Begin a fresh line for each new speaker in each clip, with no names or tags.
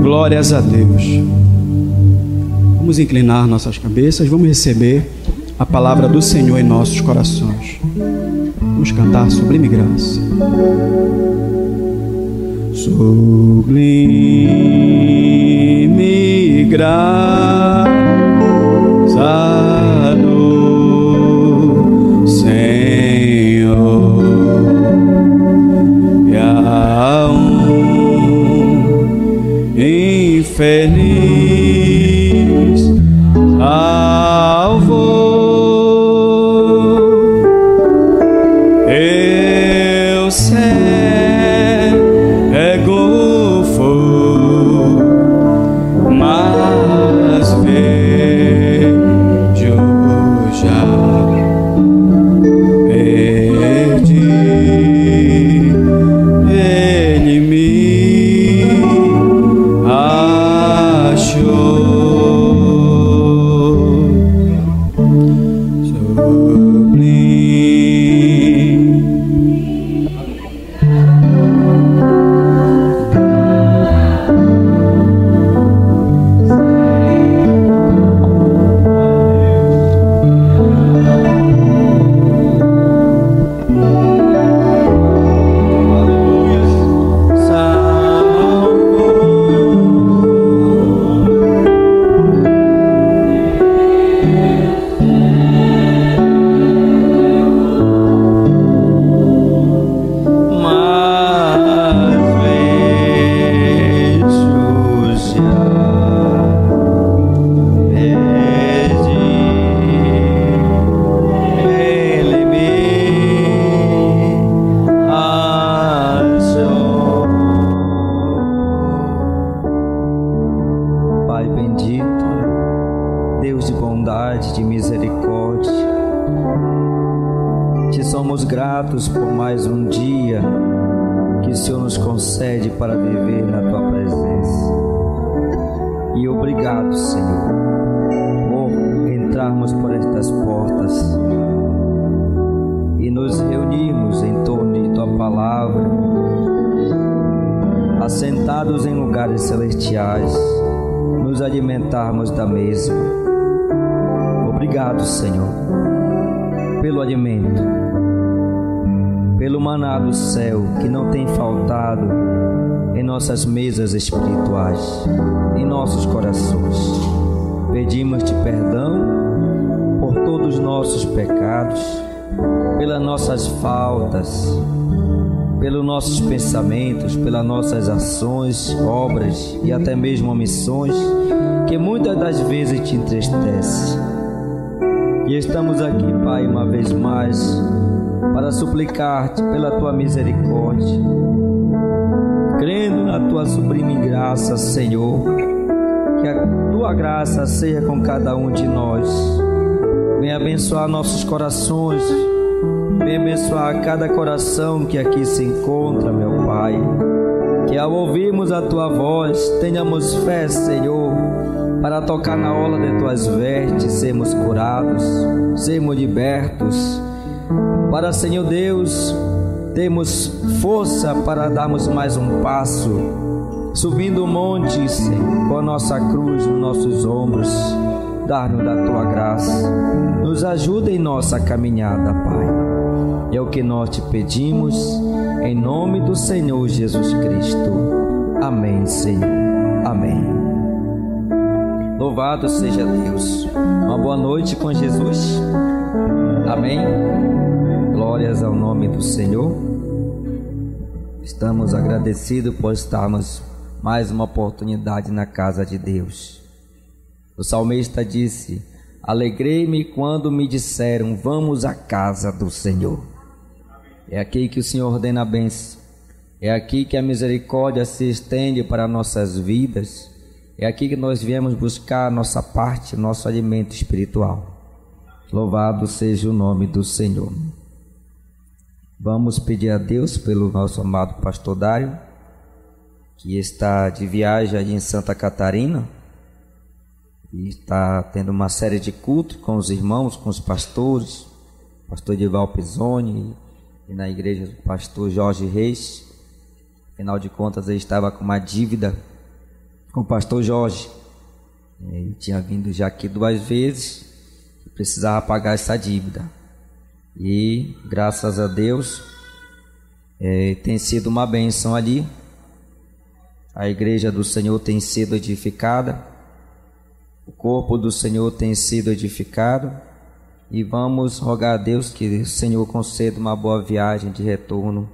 Glórias a Deus. Vamos inclinar nossas cabeças, vamos receber a palavra do Senhor em nossos corações. Vamos cantar Sublime Graça. Sublime graça do Senhor, e a infeliz salvou. Eu cego fui, mas vejo já. Perdi, Ele me achou. Por mais um dia que o Senhor nos concede para viver na Tua presença. E obrigado, Senhor, por entrarmos por estas portas e nos reunirmos em torno de Tua palavra, assentados em lugares celestiais, nos alimentarmos da mesma. Obrigado, Senhor, pelo alimento, pelo maná do céu que não tem faltado em nossas mesas espirituais, em nossos corações. Pedimos-te perdão por todos os nossos pecados, pelas nossas faltas, pelos nossos pensamentos, pelas nossas ações, obras e até mesmo omissões, que muitas das vezes te entristece. E estamos aqui, Pai, uma vez mais, para suplicar-te pela tua misericórdia, crendo na tua sublime graça, Senhor, que a tua graça seja com cada um de nós. Venha abençoar nossos corações, venha abençoar cada coração que aqui se encontra, meu Pai, que ao ouvirmos a tua voz, tenhamos fé, Senhor, para tocar na orla de tuas vestes, sermos curados, sermos libertos, para, Senhor Deus, termos força para darmos mais um passo, subindo o monte, Senhor, com a nossa cruz nos nossos ombros. Dar-nos da tua graça, nos ajuda em nossa caminhada, Pai. É o que nós te pedimos, em nome do Senhor Jesus Cristo. Amém, Senhor. Amém. Louvado seja Deus. Uma boa noite com Jesus. Amém. Glórias ao nome do Senhor. Estamos agradecidos por estarmos mais uma oportunidade na casa de Deus. O salmista disse: alegrei-me quando me disseram, vamos à casa do Senhor. É aqui que o Senhor ordena a bênção. É aqui que a misericórdia se estende para nossas vidas. É aqui que nós viemos buscar a nossa parte, nosso alimento espiritual. Louvado seja o nome do Senhor. Vamos pedir a Deus pelo nosso amado pastor Dário, que está de viagem ali em Santa Catarina e está tendo uma série de cultos com os irmãos, com os pastores, pastor Edival Pisoni e na igreja do pastor Jorge Reis. Afinal de contas, ele estava com uma dívida com o pastor Jorge. Ele tinha vindo já aqui 2 vezes, precisava pagar essa dívida. E graças a Deus tem sido uma bênção ali. A igreja do Senhor tem sido edificada, o corpo do Senhor tem sido edificado, e vamos rogar a Deus que o Senhor conceda uma boa viagem de retorno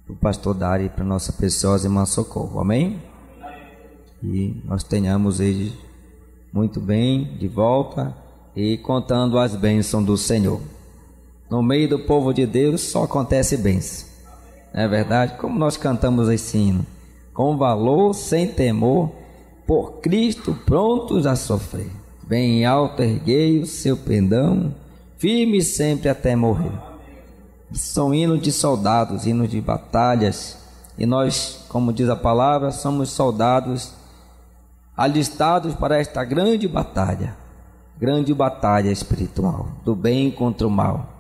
para o pastor Dari e para a nossa preciosa irmã Socorro, amém? E nós tenhamos ele muito bem de volta e contando as bênçãos do Senhor. No meio do povo de Deus só acontece bênção, não é verdade? Como nós cantamos esse hino: com valor, sem temor, por Cristo prontos a sofrer. Bem alto erguei o seu pendão, firme sempre até morrer. São hinos de soldados, hinos de batalhas. E nós, como diz a palavra, somos soldados alistados para esta grande batalha espiritual, do bem contra o mal.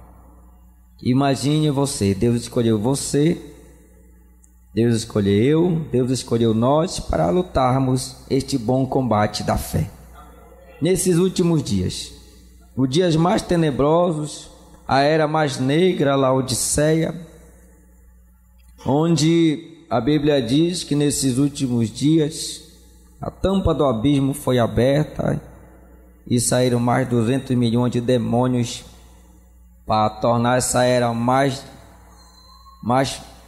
Imagine você, Deus escolheu você, Deus escolheu eu, Deus escolheu nós para lutarmos este bom combate da fé. Nesses últimos dias, os dias mais tenebrosos, a era mais negra, a Laodiceia, onde a Bíblia diz que nesses últimos dias a tampa do abismo foi aberta e saíram mais de 200 milhões de demônios para tornar essa era mais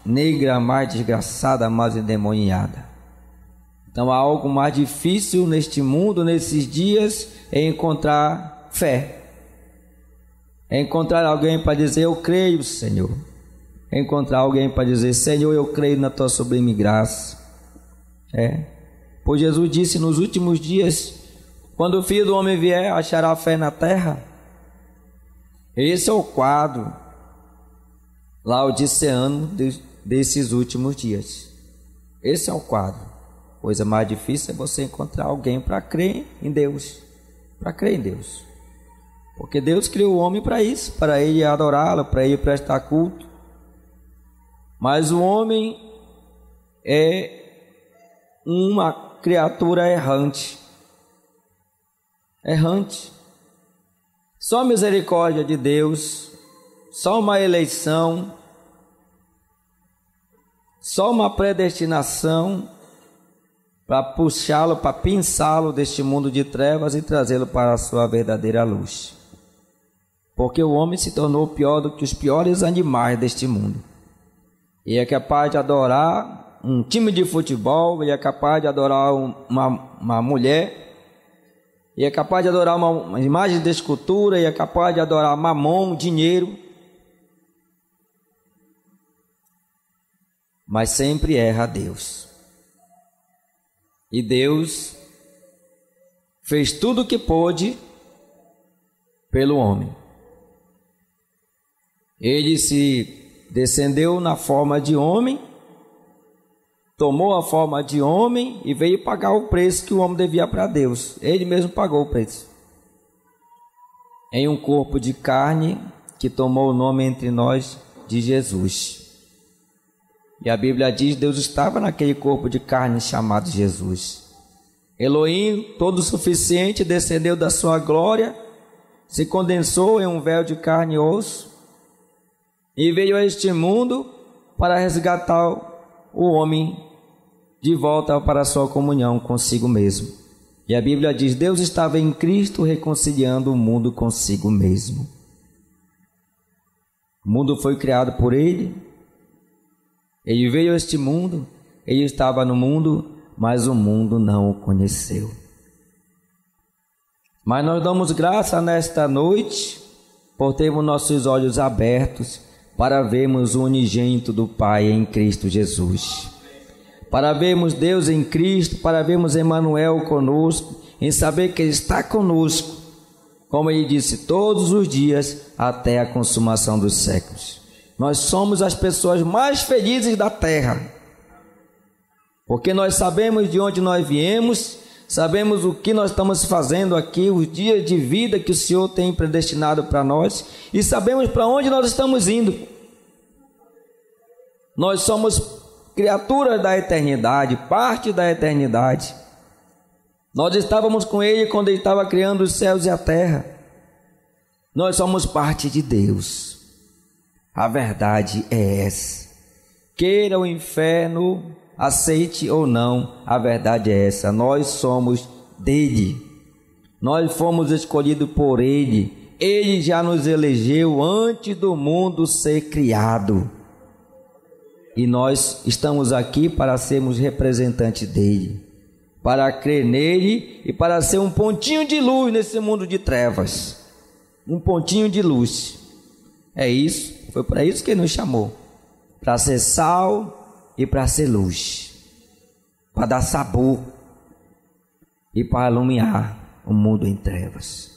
negra, mais desgraçada, mais endemoniada. Então há algo mais difícil neste mundo, nesses dias, é encontrar fé. É encontrar alguém para dizer: eu creio, Senhor. É encontrar alguém para dizer: Senhor, eu creio na tua sublime graça. Pois Jesus disse: nos últimos dias, quando o Filho do Homem vier, achará fé na terra. Esse é o quadro laodiceano desses últimos dias. Esse é o quadro. Coisa mais difícil é você encontrar alguém para crer em Deus. Para crer em Deus. Porque Deus criou o homem para isso, para ele adorá-lo, para ele prestar culto. Mas o homem é uma criatura errante. Só a misericórdia de Deus, só uma eleição, só uma predestinação para puxá-lo, para pinçá-lo deste mundo de trevas e trazê-lo para a sua verdadeira luz. Porque o homem se tornou pior do que os piores animais deste mundo. E é capaz de adorar um time de futebol, ele é capaz de adorar uma mulher, e é capaz de adorar uma imagem de escultura, e é capaz de adorar mamon, dinheiro, mas sempre erra a Deus. E Deus fez tudo o que pôde pelo homem. Ele se descendeu na forma de homem, tomou a forma de homem e veio pagar o preço que o homem devia para Deus. Ele mesmo pagou o preço. Em um corpo de carne que tomou o nome entre nós de Jesus. E a Bíblia diz: Deus estava naquele corpo de carne chamado Jesus. Elohim, todo suficiente, descendeu da sua glória, se condensou em um véu de carne e osso e veio a este mundo para resgatar o homem de volta para a sua comunhão consigo mesmo. E a Bíblia diz: Deus estava em Cristo reconciliando o mundo consigo mesmo. O mundo foi criado por Ele. Ele veio a este mundo, Ele estava no mundo, mas o mundo não o conheceu. Mas nós damos graça nesta noite por termos nossos olhos abertos para vermos o unigênito do Pai em Cristo Jesus. Para vermos Deus em Cristo, para vermos Emmanuel conosco, em saber que Ele está conosco, como Ele disse, todos os dias até a consumação dos séculos. Nós somos as pessoas mais felizes da terra, porque nós sabemos de onde nós viemos, sabemos o que nós estamos fazendo aqui, os dias de vida que o Senhor tem predestinado para nós, e sabemos para onde nós estamos indo. Nós somos criaturas da eternidade, parte da eternidade, Nós estávamos com Ele quando Ele estava criando os céus e a terra. Nós somos parte de Deus. A verdade é essa. Queira o inferno, aceite ou não, a verdade é essa. Nós somos dele. Nós fomos escolhidos por Ele. Ele já nos elegeu antes do mundo ser criado. E nós estamos aqui para sermos representantes dele, para crer nele e para ser um pontinho de luz nesse mundo de trevas. Um pontinho de luz. É isso, foi para isso que ele nos chamou. Para ser sal e para ser luz. Para dar sabor e para iluminar o mundo em trevas.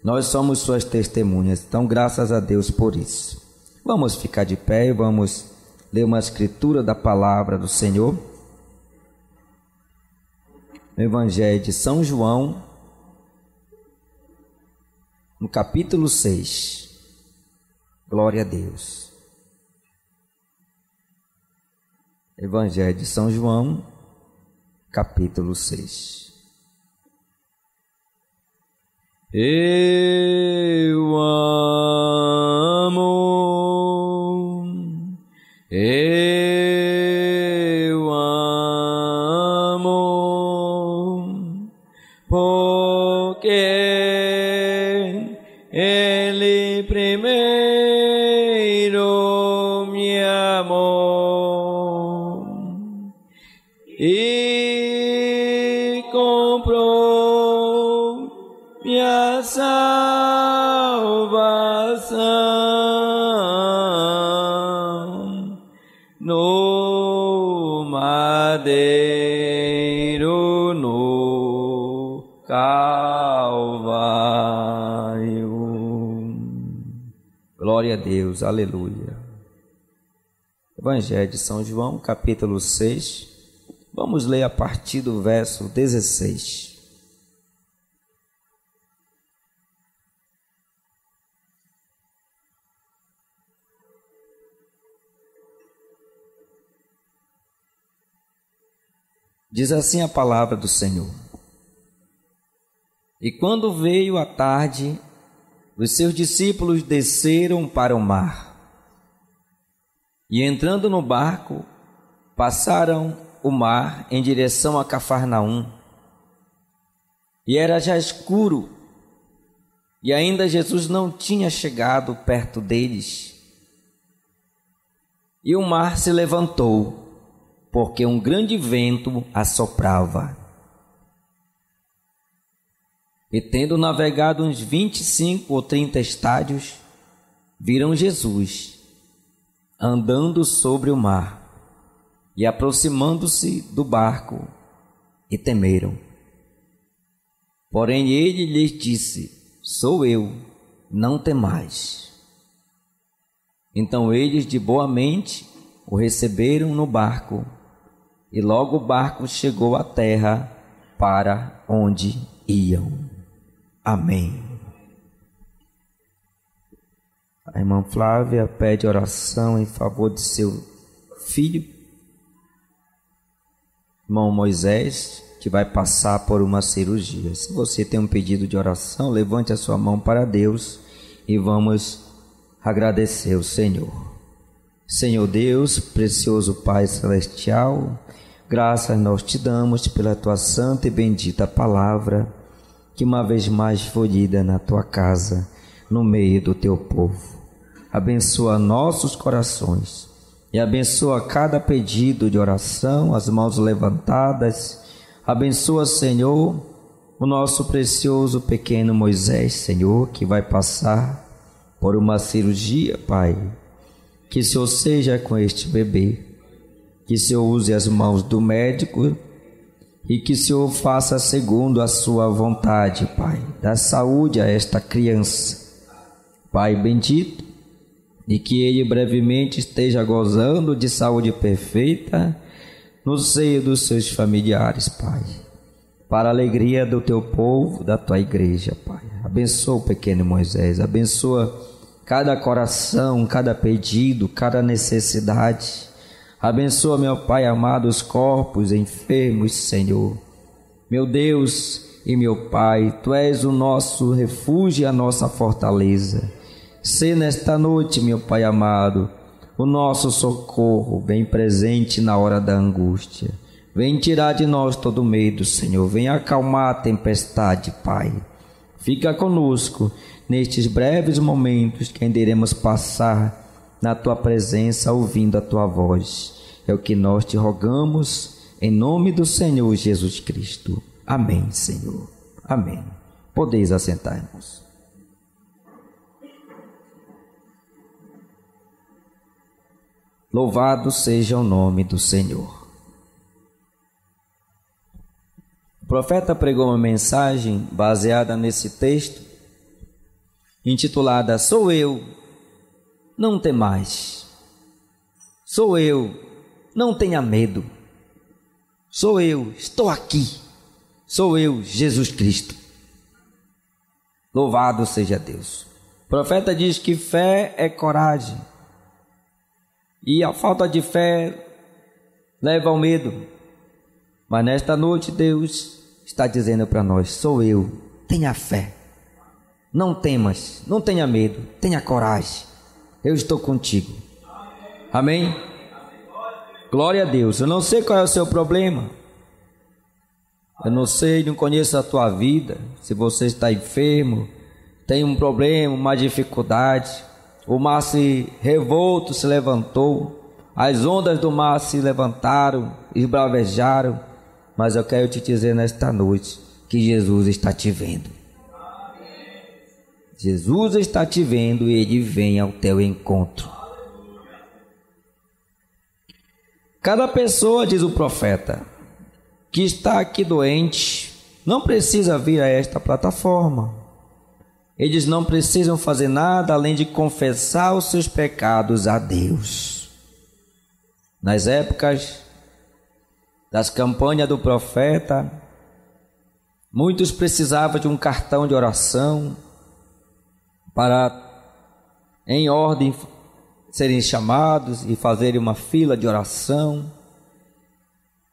Nós somos suas testemunhas, então graças a Deus por isso. Vamos ficar de pé e vamos ler uma escritura da palavra do Senhor. No Evangelho de São João, no capítulo 6. Glória a Deus. Evangelho de São João, capítulo 6. Eu amo, porque Ele primeiro me amou e comprou minha salvação no madeiro, no Calvário. Glória a Deus, aleluia. Evangelho de São João, capítulo 6. Vamos ler a partir do verso 16. Diz assim a palavra do Senhor: E quando veio a tarde, os seus discípulos desceram para o mar, e entrando no barco, passaram o mar em direção a Cafarnaum. E era já escuro, e ainda Jesus não tinha chegado perto deles. E o mar se levantou, porque um grande vento assoprava. E tendo navegado uns 25 ou 30 estádios, viram Jesus andando sobre o mar e aproximando-se do barco, e temeram. Porém ele lhes disse: Sou eu, não temais. Então eles de boa mente o receberam no barco, e logo o barco chegou à terra para onde iam. Amém. A irmã Flávia pede oração em favor de seu filho, irmão Moisés, que vai passar por uma cirurgia. Se você tem um pedido de oração, levante a sua mão para Deus e vamos agradecer o Senhor. Senhor Deus, precioso Pai Celestial, graças nós te damos pela tua santa e bendita palavra, que uma vez mais foi lida na tua casa, no meio do teu povo. Abençoa nossos corações e abençoa cada pedido de oração, as mãos levantadas. Abençoa, Senhor, o nosso precioso pequeno Moisés, Senhor, que vai passar por uma cirurgia, Pai. Que o Senhor seja com este bebê, que o Senhor use as mãos do médico e que o Senhor faça segundo a sua vontade, Pai. Dá saúde a esta criança, Pai bendito, e que ele brevemente esteja gozando de saúde perfeita no seio dos seus familiares, Pai, para a alegria do teu povo, da tua igreja, Pai. Abençoa o pequeno Moisés, abençoa cada coração, cada pedido, cada necessidade. Abençoa, meu Pai amado, os corpos enfermos, Senhor. Meu Deus, e meu Pai, Tu és o nosso refúgio e a nossa fortaleza. Sê nesta noite, meu Pai amado, o nosso socorro bem presente na hora da angústia. Vem tirar de nós todo medo, Senhor. Vem acalmar a tempestade, Pai. Fica conosco nestes breves momentos que ainda iremos passar na Tua presença, ouvindo a Tua voz. É o que nós te rogamos, em nome do Senhor Jesus Cristo. Amém, Senhor. Amém. Podeis assentar, irmãos. Louvado seja o nome do Senhor. O profeta pregou uma mensagem baseada nesse texto, intitulada Sou eu, não temais. Sou eu, não tenha medo. Sou eu, estou aqui. Sou eu, Jesus Cristo. Louvado seja Deus. O profeta diz que fé é coragem. E a falta de fé leva ao medo. Mas nesta noite Deus está dizendo para nós: sou eu, tenha fé. Não temas, não tenha medo, tenha coragem. Eu estou contigo. Amém? Glória a Deus. Eu não sei qual é o seu problema. Eu não sei, não conheço a tua vida. Se você está enfermo, tem um problema, uma dificuldade. O mar se revolto se levantou, as ondas do mar se levantaram, esbravejaram, mas eu quero te dizer nesta noite que Jesus está te vendo. Jesus está te vendo e Ele vem ao teu encontro. Cada pessoa, diz o profeta, que está aqui doente, não precisa vir a esta plataforma. Eles não precisam fazer nada além de confessar os seus pecados a Deus. Nas épocas das campanhas do profeta, muitos precisavam de um cartão de oração para, em ordem, serem chamados e fazerem uma fila de oração.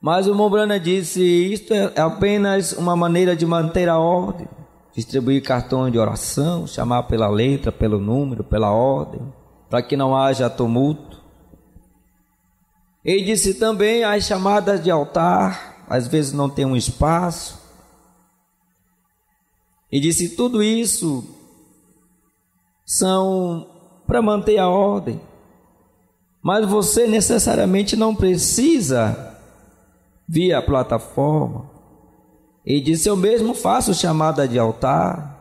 Mas o Mombrana disse: isto é apenas uma maneira de manter a ordem. Distribuir cartões de oração, chamar pela letra, pelo número, pela ordem, para que não haja tumulto. Ele disse também as chamadas de altar, às vezes não tem um espaço. E disse tudo isso são para manter a ordem. Mas você necessariamente não precisa vir à plataforma. E disse: eu mesmo faço chamada de altar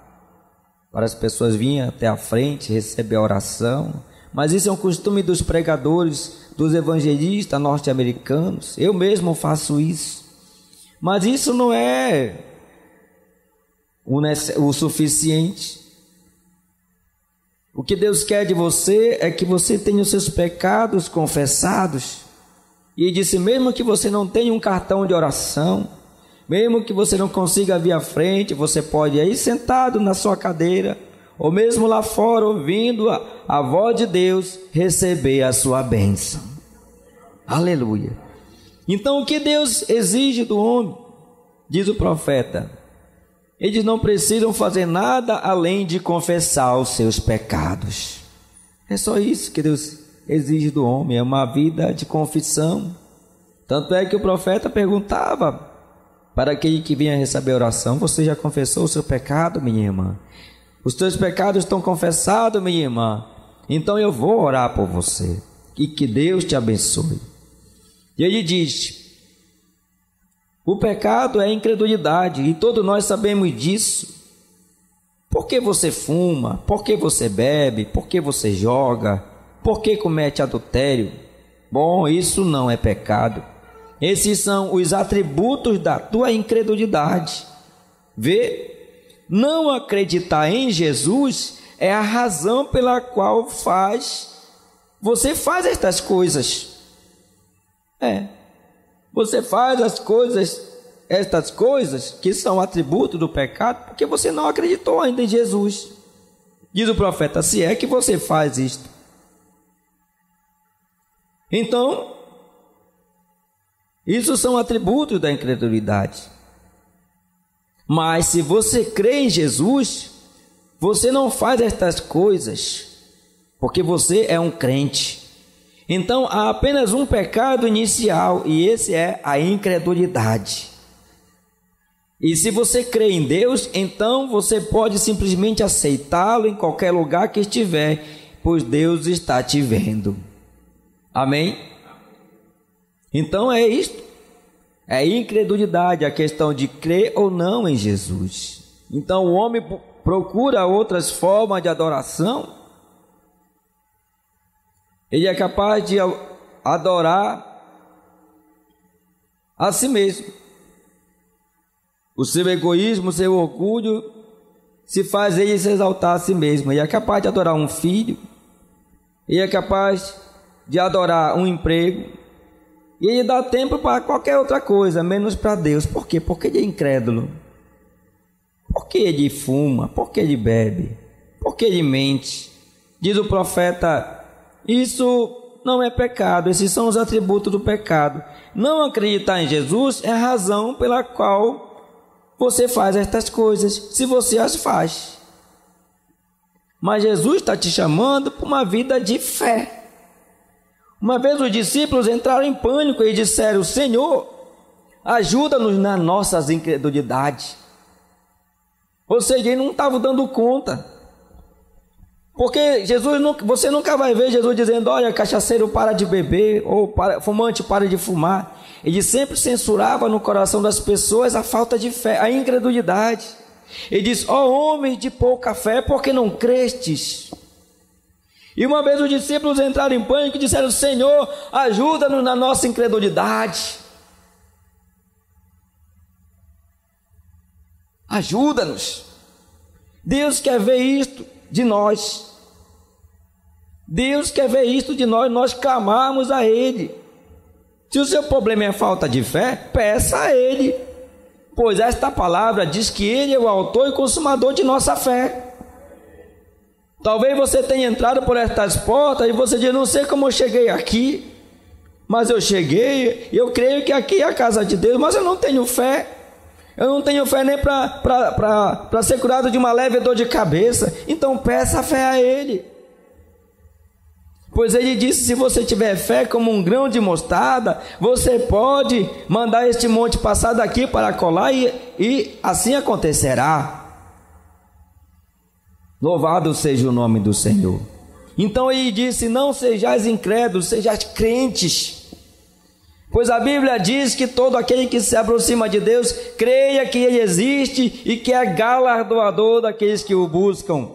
para as pessoas virem até a frente receber a oração, mas isso é um costume dos pregadores, dos evangelistas norte-americanos. Eu mesmo faço isso, mas isso não é o suficiente. O que Deus quer de você é que você tenha os seus pecados confessados. E disse: mesmo que você não tenha um cartão de oração, mesmo que você não consiga vir à frente, você pode ir sentado na sua cadeira, ou mesmo lá fora, ouvindo a voz de Deus, receber a sua bênção. Aleluia. Então o que Deus exige do homem, diz o profeta, eles não precisam fazer nada além de confessar os seus pecados. É só isso que Deus exige do homem, é uma vida de confissão. Tanto é que o profeta perguntava para aquele que vinha receber a oração: você já confessou o seu pecado, minha irmã? Os teus pecados estão confessados, minha irmã? Então eu vou orar por você, e que Deus te abençoe. E ele diz: o pecado é incredulidade, e todos nós sabemos disso. Por que você fuma? Por que você bebe? Por que você joga? Por que comete adultério? Bom, isso não é pecado. Esses são os atributos da tua incredulidade. Vê? Não acreditar em Jesus é a razão pela qual você faz estas coisas. Você faz estas coisas que são atributos do pecado, porque você não acreditou ainda em Jesus. Diz o profeta: se é que você faz isto. Então, isso são atributos da incredulidade. Mas se você crê em Jesus, você não faz estas coisas, porque você é um crente. Então há apenas um pecado inicial, e esse é a incredulidade. E se você crê em Deus, então você pode simplesmente aceitá-lo em qualquer lugar que estiver, pois Deus está te vendo. Amém? Então é isto. É incredulidade, a questão de crer ou não em Jesus. Então o homem procura outras formas de adoração. Ele é capaz de adorar a si mesmo. O seu egoísmo, o seu orgulho, se faz ele se exaltar a si mesmo. Ele é capaz de adorar um filho. Ele é capaz de adorar um emprego. E ele dá tempo para qualquer outra coisa, menos para Deus. Por quê? Porque ele é incrédulo. Porque ele fuma, porque ele bebe, porque ele mente. Diz o profeta, isso não é pecado, esses são os atributos do pecado. Não acreditar em Jesus é a razão pela qual você faz estas coisas, se você as faz. Mas Jesus está te chamando para uma vida de fé. Uma vez os discípulos entraram em pânico e disseram, Senhor, ajuda-nos nas nossas incredulidades. Ou seja, eles não estavam dando conta. Porque você nunca vai ver Jesus dizendo, olha, cachaceiro para de beber, ou fumante para de fumar. Ele sempre censurava no coração das pessoas a falta de fé, a incredulidade. Ele diz, ó homens de pouca fé, por que não crestes? E uma vez os discípulos entraram em pânico e disseram, Senhor, ajuda-nos na nossa incredulidade. Ajuda-nos. Deus quer ver isto de nós. Deus quer ver isto de nós clamarmos a Ele. Se o seu problema é falta de fé, peça a Ele, pois esta palavra diz que Ele é o autor e consumador de nossa fé. Talvez você tenha entrado por estas portas e você diz, não sei como eu cheguei aqui, mas eu cheguei, eu creio que aqui é a casa de Deus, mas eu não tenho fé. Eu não tenho fé nem para ser curado de uma leve dor de cabeça. Então peça a fé a Ele. Pois Ele disse, se você tiver fé como um grão de mostarda, você pode mandar este monte passar daqui para colar e assim acontecerá. Louvado seja o nome do Senhor. Então Ele disse, não sejais incrédulos, sejais crentes. Pois a Bíblia diz que todo aquele que se aproxima de Deus, creia que Ele existe e que é galardoador daqueles que o buscam.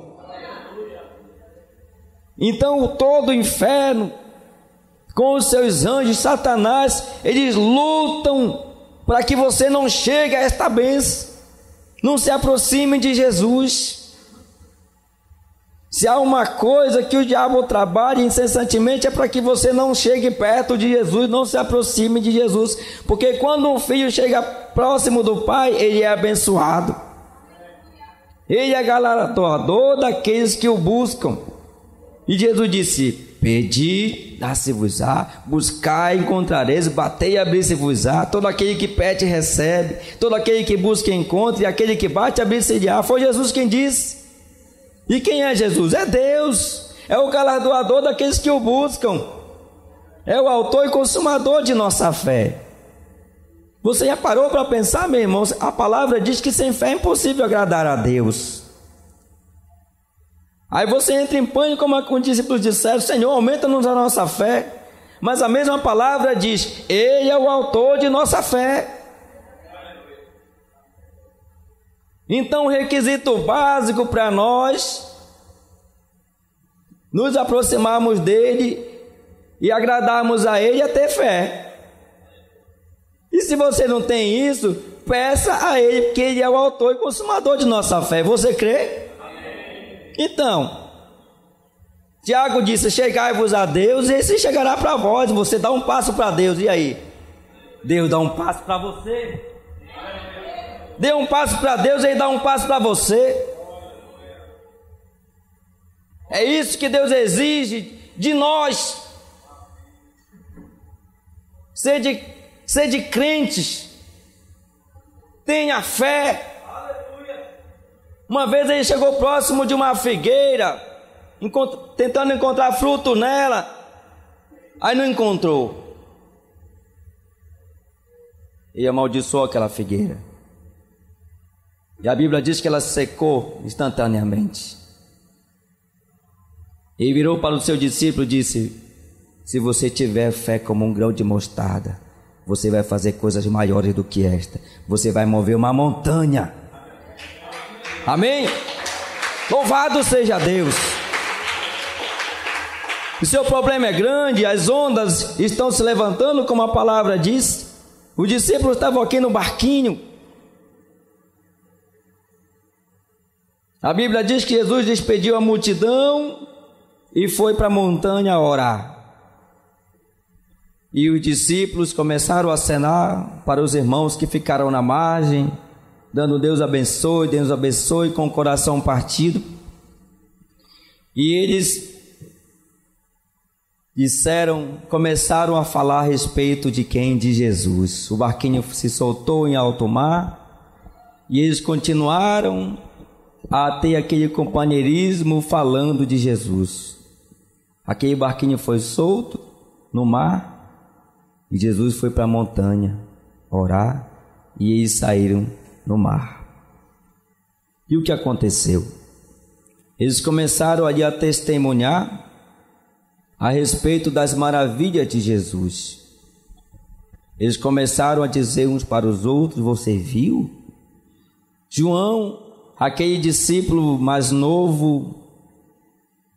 Então todo o inferno, com os seus anjos, Satanás, eles lutam para que você não chegue a esta bênção, não se aproxime de Jesus. Se há uma coisa que o diabo trabalha incessantemente é para que você não chegue perto de Jesus, não se aproxime de Jesus, porque quando um filho chega próximo do pai, ele é abençoado, ele é galardoador daqueles que o buscam. E Jesus disse, pedi, dá-se-vos-á, buscai, encontrareis, batei e abrir-se-vos-á, todo aquele que pede recebe, todo aquele que busca encontra, e aquele que bate abrir-se-lhe-á. Foi Jesus quem disse. E quem é Jesus? É Deus, é o galardoador daqueles que o buscam, é o autor e consumador de nossa fé. Você já parou para pensar, meu irmão? A palavra diz que sem fé é impossível agradar a Deus. Aí você entra em pânico, como os discípulos disseram, Senhor, aumenta-nos a nossa fé. Mas a mesma palavra diz, Ele é o autor de nossa fé. Então o requisito básico para nós nos aproximarmos dele e agradarmos a ele é ter fé. E se você não tem isso, peça a ele, porque ele é o autor e consumador de nossa fé. Você crê? Amém. Então, Tiago disse, chegai-vos a Deus e esse chegará para vós. Você dá um passo para Deus, e aí? Deus dá um passo para você. Dê um passo para Deus e Ele dá um passo para você. É isso que Deus exige de nós. Sede crentes. Tenha fé. Uma vez ele chegou próximo de uma figueira, tentando encontrar fruto nela, aí não encontrou. E amaldiçoou aquela figueira. E a Bíblia diz que ela secou instantaneamente. E virou para o seu discípulo e disse: se você tiver fé como um grão de mostarda, você vai fazer coisas maiores do que esta. Você vai mover uma montanha. Amém? Louvado seja Deus. O seu problema é grande, as ondas estão se levantando, como a palavra diz. Os discípulos estavam aqui no barquinho. A Bíblia diz que Jesus despediu a multidão e foi para a montanha orar. E os discípulos começaram a acenar para os irmãos que ficaram na margem, dando Deus abençoe, com o coração partido. E eles começaram a falar a respeito de quem? De Jesus. O barquinho se soltou em alto mar e eles continuaram a ter aquele companheirismo falando de Jesus. Aquele barquinho foi solto no mar e Jesus foi para a montanha orar e eles saíram no mar. E o que aconteceu? Eles começaram ali a testemunhar a respeito das maravilhas de Jesus. Eles começaram a dizer uns para os outros: você viu? João, aquele discípulo mais novo,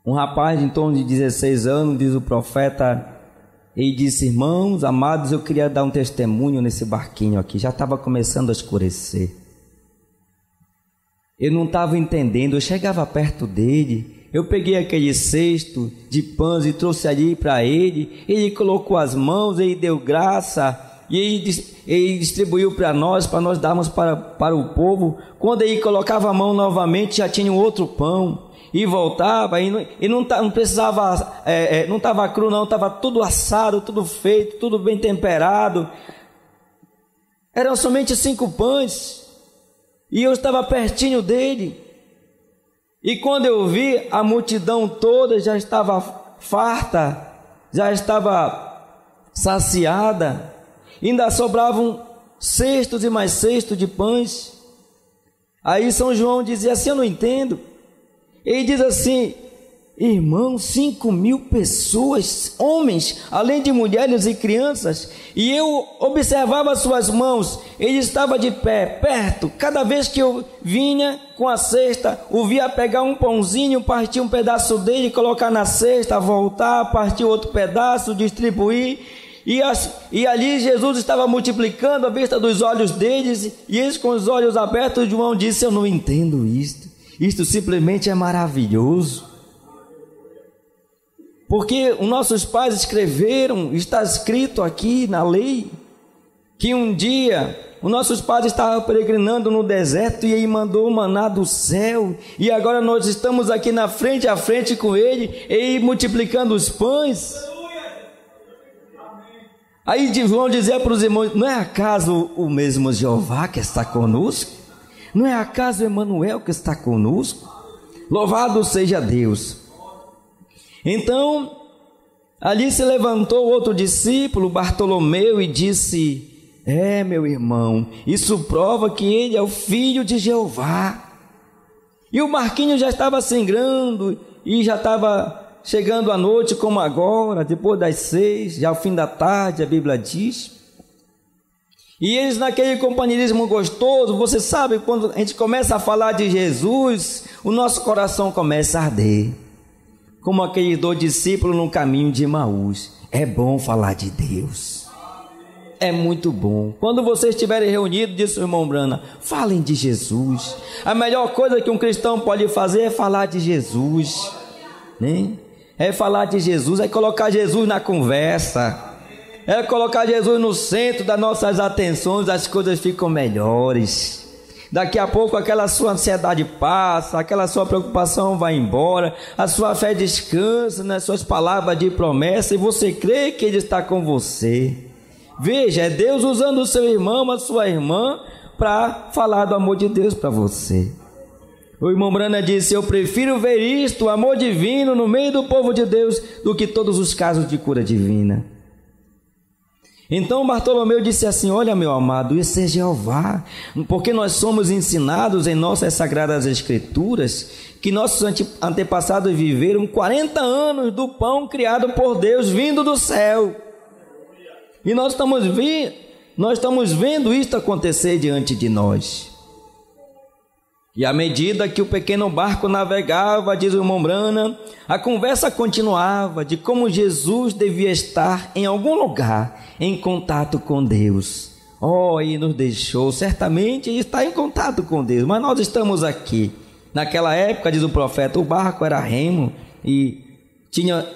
um rapaz de em torno de 16 anos, diz o profeta, ele disse: irmãos amados, eu queria dar um testemunho nesse barquinho aqui. Já estava começando a escurecer. Eu não estava entendendo. Eu chegava perto dele, eu peguei aquele cesto de pães e trouxe ali para ele. Ele colocou as mãos, ele deu graça e ele distribuiu para nós darmos para o povo. Quando ele colocava a mão novamente, já tinha um outro pão. E voltava, e não precisava, não estava cru não, estava tudo assado, tudo feito, tudo bem temperado. Eram somente 5 pães, e eu estava pertinho dele. E quando eu vi, a multidão toda já estava farta, já estava saciada, ainda sobravam cestos e mais cestos de pães. Aí São João dizia assim: eu não entendo. Ele diz assim: irmão, 5.000 pessoas, homens, além de mulheres e crianças, e eu observava suas mãos, ele estava de pé, perto. Cada vez que eu vinha com a cesta, o via pegar um pãozinho, partir um pedaço dele, colocar na cesta, voltar, partir outro pedaço, distribuir, e ali Jesus estava multiplicando à vista dos olhos deles, e eles com os olhos abertos. João disse: eu não entendo isto simplesmente é maravilhoso. Porque os nossos pais escreveram, está escrito aqui na lei, que um dia os nossos pais estavam peregrinando no deserto e ele mandou o maná do céu, e agora nós estamos aqui na frente a frente com ele multiplicando os pães. Aí João dizia para os irmãos: não é acaso o mesmo Jeová que está conosco? Não é acaso Emanuel que está conosco? Louvado seja Deus. Então, ali se levantou outro discípulo, Bartolomeu, e disse: meu irmão, isso prova que ele é o filho de Jeová. E o barquinho já estava sangrando, e já estava chegando a noite, como agora, depois das 6, já ao fim da tarde, a Bíblia diz. E eles naquele companheirismo gostoso, você sabe, quando a gente começa a falar de Jesus, o nosso coração começa a arder, como aqueles 2 discípulos no caminho de Emaús. É bom falar de Deus, é muito bom. Quando vocês estiverem reunidos, disse o irmão Brana, falem de Jesus. A melhor coisa que um cristão pode fazer é falar de Jesus, né? É falar de Jesus, é colocar Jesus na conversa, é colocar Jesus no centro das nossas atenções. As coisas ficam melhores. Daqui a pouco aquela sua ansiedade passa, aquela sua preocupação vai embora, a sua fé descansa nas suas palavras de promessa, e você crê que Ele está com você. Veja, é Deus usando o seu irmão, a sua irmã, para falar do amor de Deus para você. O irmão Brana disse: eu prefiro ver isto, o amor divino no meio do povo de Deus, do que todos os casos de cura divina. Então Bartolomeu disse assim: olha, meu amado, isso é Jeová, porque nós somos ensinados em nossas sagradas escrituras que nossos antepassados viveram 40 anos do pão criado por Deus, vindo do céu. E nós estamos vendo isto acontecer diante de nós. E à medida que o pequeno barco navegava, diz o irmão Brana, a conversa continuava de como Jesus devia estar em algum lugar em contato com Deus. E nos deixou, certamente ele está em contato com Deus, mas nós estamos aqui. Naquela época, diz o profeta, o barco era remo e tinha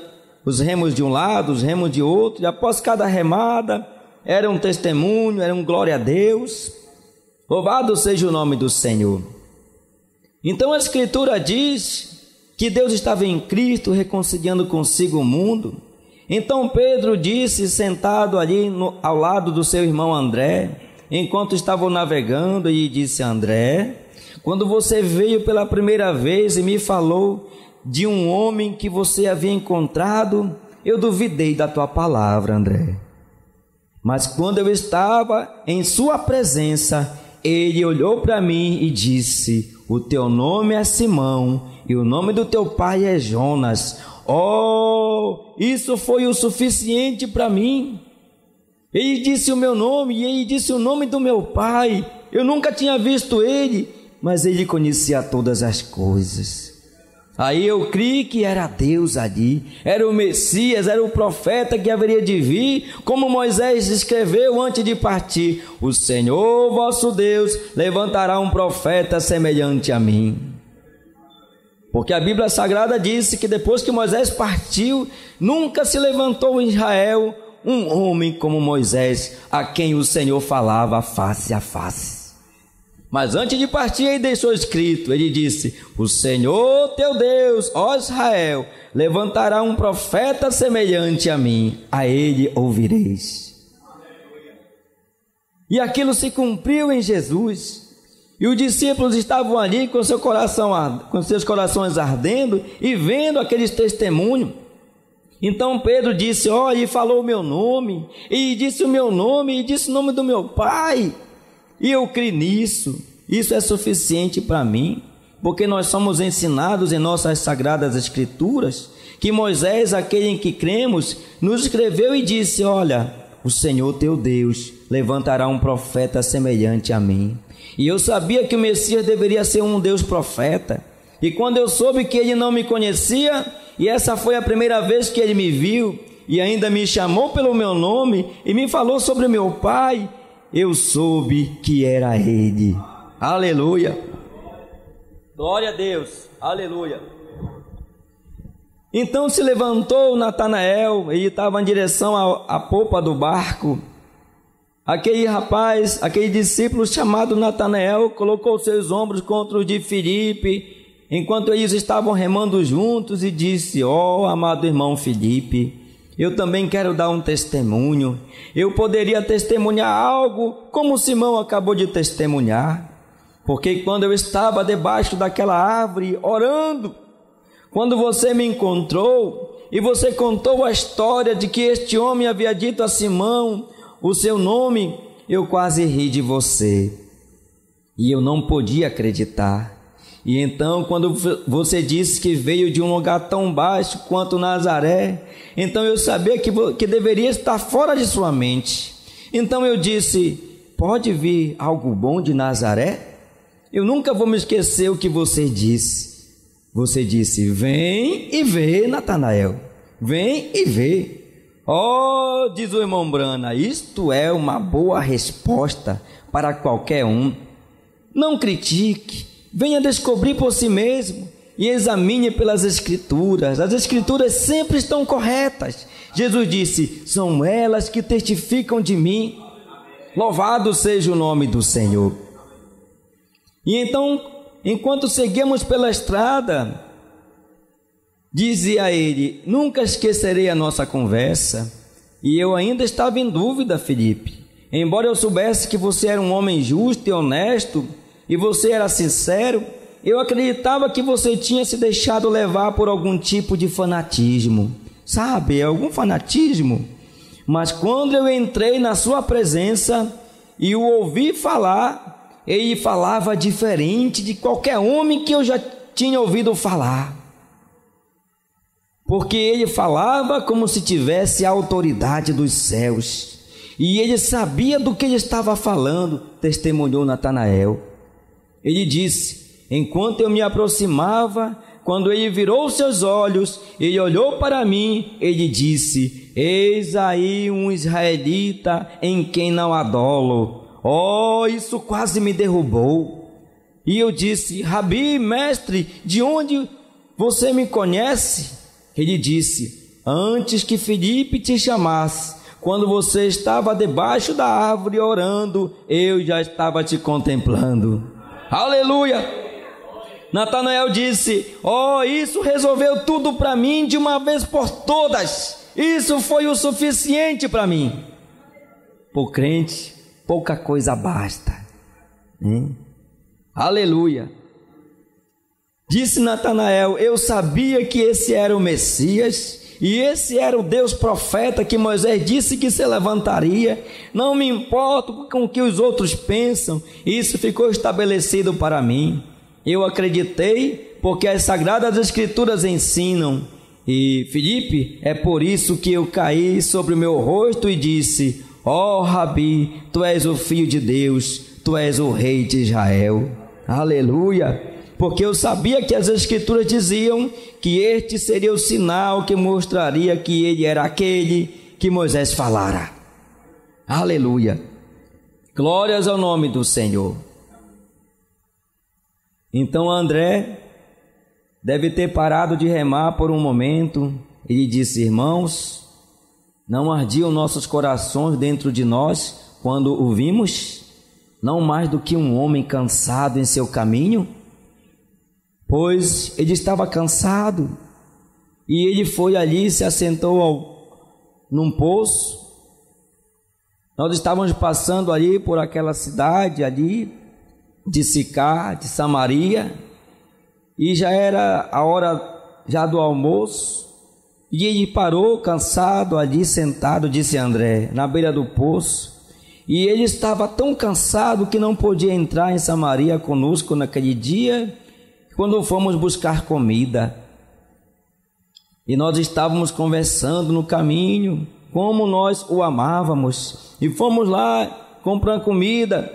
os remos de um lado, os remos de outro, e após cada remada era um testemunho, era um glória a Deus. Louvado seja o nome do Senhor. Então a Escritura diz que Deus estava em Cristo reconciliando consigo o mundo. Então Pedro disse, sentado ali ao lado do seu irmão André, enquanto estavam navegando, e disse: André, quando você veio pela primeira vez e me falou de um homem que você havia encontrado, eu duvidei da tua palavra, André. Mas quando eu estava em sua presença, ele olhou para mim e disse: o teu nome é Simão e o nome do teu pai é Jonas. Isso foi o suficiente para mim. Ele disse o meu nome e ele disse o nome do meu pai. Eu nunca tinha visto ele, mas ele conhecia todas as coisas. Aí eu criei que era Deus ali, era o Messias, era o profeta que haveria de vir, como Moisés escreveu antes de partir: o Senhor vosso Deus levantará um profeta semelhante a mim. Porque a Bíblia Sagrada disse que depois que Moisés partiu, nunca se levantou em Israel um homem como Moisés, a quem o Senhor falava face a face. Mas antes de partir, ele deixou escrito, ele disse: o Senhor teu Deus, ó Israel, levantará um profeta semelhante a mim, a ele ouvireis. E aquilo se cumpriu em Jesus, e os discípulos estavam ali com seus corações ardendo e vendo aqueles testemunhos. Então Pedro disse: e falou o meu nome, e disse o meu nome, e disse o nome do meu pai. E eu creio nisso. Isso é suficiente para mim, porque nós somos ensinados em nossas sagradas escrituras que Moisés, aquele em que cremos, nos escreveu e disse: olha, o Senhor teu Deus levantará um profeta semelhante a mim. E eu sabia que o Messias deveria ser um Deus profeta. E quando eu soube que ele não me conhecia, e essa foi a primeira vez que ele me viu, e ainda me chamou pelo meu nome e me falou sobre meu pai, eu soube que era ele. Aleluia. Glória a Deus. Aleluia. Então se levantou Natanael, ele estava em direção à popa do barco. Aquele discípulo chamado Natanael colocou seus ombros contra os de Filipe, enquanto eles estavam remando juntos, e disse: amado irmão Filipe, eu também quero dar um testemunho. Eu poderia testemunhar algo como Simão acabou de testemunhar, porque quando eu estava debaixo daquela árvore orando, quando você me encontrou e você contou a história de que este homem havia dito a Simão o seu nome, eu quase ri de você e eu não podia acreditar. E então, quando você disse que veio de um lugar tão baixo quanto Nazaré, então eu sabia que deveria estar fora de sua mente. Então eu disse: pode vir algo bom de Nazaré? Eu nunca vou me esquecer o que você disse. Você disse: vem e vê, Natanael, vem e vê. Diz o irmão Brana, isto é uma boa resposta para qualquer um. Não critique, venha descobrir por si mesmo e examine pelas Escrituras. As Escrituras sempre estão corretas. Jesus disse: são elas que testificam de mim. Louvado seja o nome do Senhor. E então, enquanto seguimos pela estrada, dizia ele: nunca esquecerei a nossa conversa. E eu ainda estava em dúvida, Filipe. Embora eu soubesse que você era um homem justo e honesto, e você era sincero, eu acreditava que você tinha se deixado levar por algum tipo de fanatismo, sabe, algum fanatismo. Mas quando eu entrei na sua presença e o ouvi falar, ele falava diferente de qualquer homem que eu já tinha ouvido falar. Porque ele falava como se tivesse a autoridade dos céus. E ele sabia do que ele estava falando, testemunhou Natanael. Ele disse: enquanto eu me aproximava, quando ele virou seus olhos, ele olhou para mim, ele disse: eis aí um israelita em quem não há dolo. Oh, isso quase me derrubou. E eu disse: Rabi, mestre, de onde você me conhece? Ele disse: antes que Filipe te chamasse, quando você estava debaixo da árvore orando, eu já estava te contemplando. Aleluia! Natanael disse: oh, isso resolveu tudo para mim de uma vez por todas. Isso foi o suficiente para mim. Por crente, pouca coisa basta. Aleluia! Disse Natanael: eu sabia que esse era o Messias, e esse era o Deus profeta que Moisés disse que se levantaria. Não me importo com o que os outros pensam, isso ficou estabelecido para mim. Eu acreditei porque as Sagradas Escrituras ensinam. E Filipe, é por isso que eu caí sobre o meu rosto e disse: ó Rabi, tu és o Filho de Deus, tu és o Rei de Israel. Aleluia! Porque eu sabia que as Escrituras diziam que este seria o sinal que mostraria que ele era aquele que Moisés falara. Aleluia! Glórias ao nome do Senhor. Então André deve ter parado de remar por um momento. Ele disse: irmãos, não ardiam nossos corações dentro de nós quando o vimos? Não mais do que um homem cansado em seu caminho? Pois ele estava cansado, e ele foi ali e se assentou num poço. Nós estávamos passando ali por aquela cidade ali de Sicar, de Samaria, e já era a hora já do almoço, e ele parou cansado ali sentado, disse André, na beira do poço, e ele estava tão cansado que não podia entrar em Samaria conosco naquele dia, quando fomos buscar comida. E nós estávamos conversando no caminho, como nós o amávamos, e fomos lá comprar comida.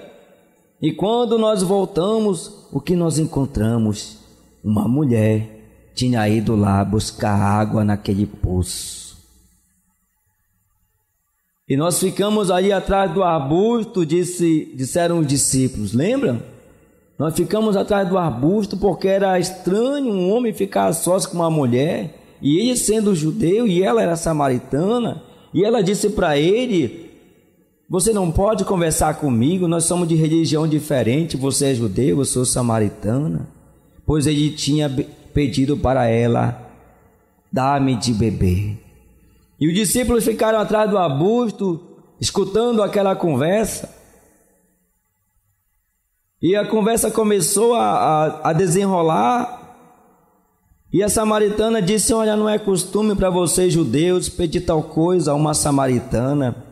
E quando nós voltamos, o que nós encontramos? Uma mulher tinha ido lá buscar água naquele poço. E nós ficamos ali atrás do arbusto, disseram os discípulos, lembram? Nós ficamos atrás do arbusto porque era estranho um homem ficar sós com uma mulher, e ele sendo judeu e ela era samaritana, e ela disse para ele: você não pode conversar comigo, nós somos de religião diferente, você é judeu, eu sou samaritana. Pois ele tinha pedido para ela: dá-me de beber. E os discípulos ficaram atrás do arbusto, escutando aquela conversa. E a conversa começou a desenrolar, e a samaritana disse: olha, não é costume para vocês judeus pedir tal coisa a uma samaritana.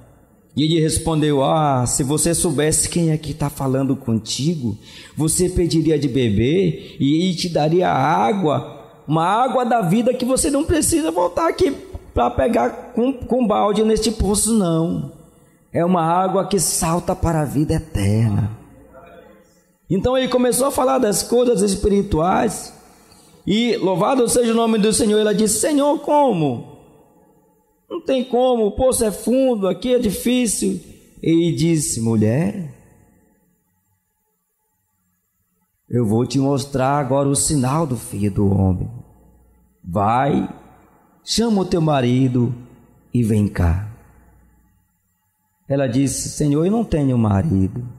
E ele respondeu: se você soubesse quem é que está falando contigo, você pediria de beber e ele te daria água, uma água da vida que você não precisa voltar aqui para pegar com balde neste poço, não. É uma água que salta para a vida eterna. Então ele começou a falar das coisas espirituais, e louvado seja o nome do Senhor. Ela disse: Senhor, como? Não tem como, o poço é fundo, aqui é difícil. Ele disse: mulher, eu vou te mostrar agora o sinal do Filho do Homem. Vai, chama o teu marido e vem cá. Ela disse: Senhor, eu não tenho marido.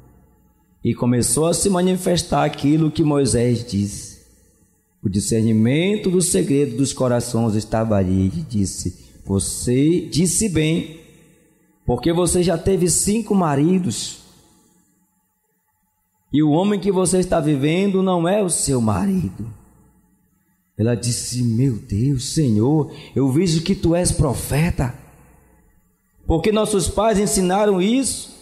E começou a se manifestar aquilo que Moisés disse. O discernimento do segredo dos corações estava ali. E disse: você disse bem, porque você já teve 5 maridos. e o homem que você está vivendo não é o seu marido. Ela disse: meu Deus, Senhor, eu vejo que tu és profeta. Porque nossos pais ensinaram isso,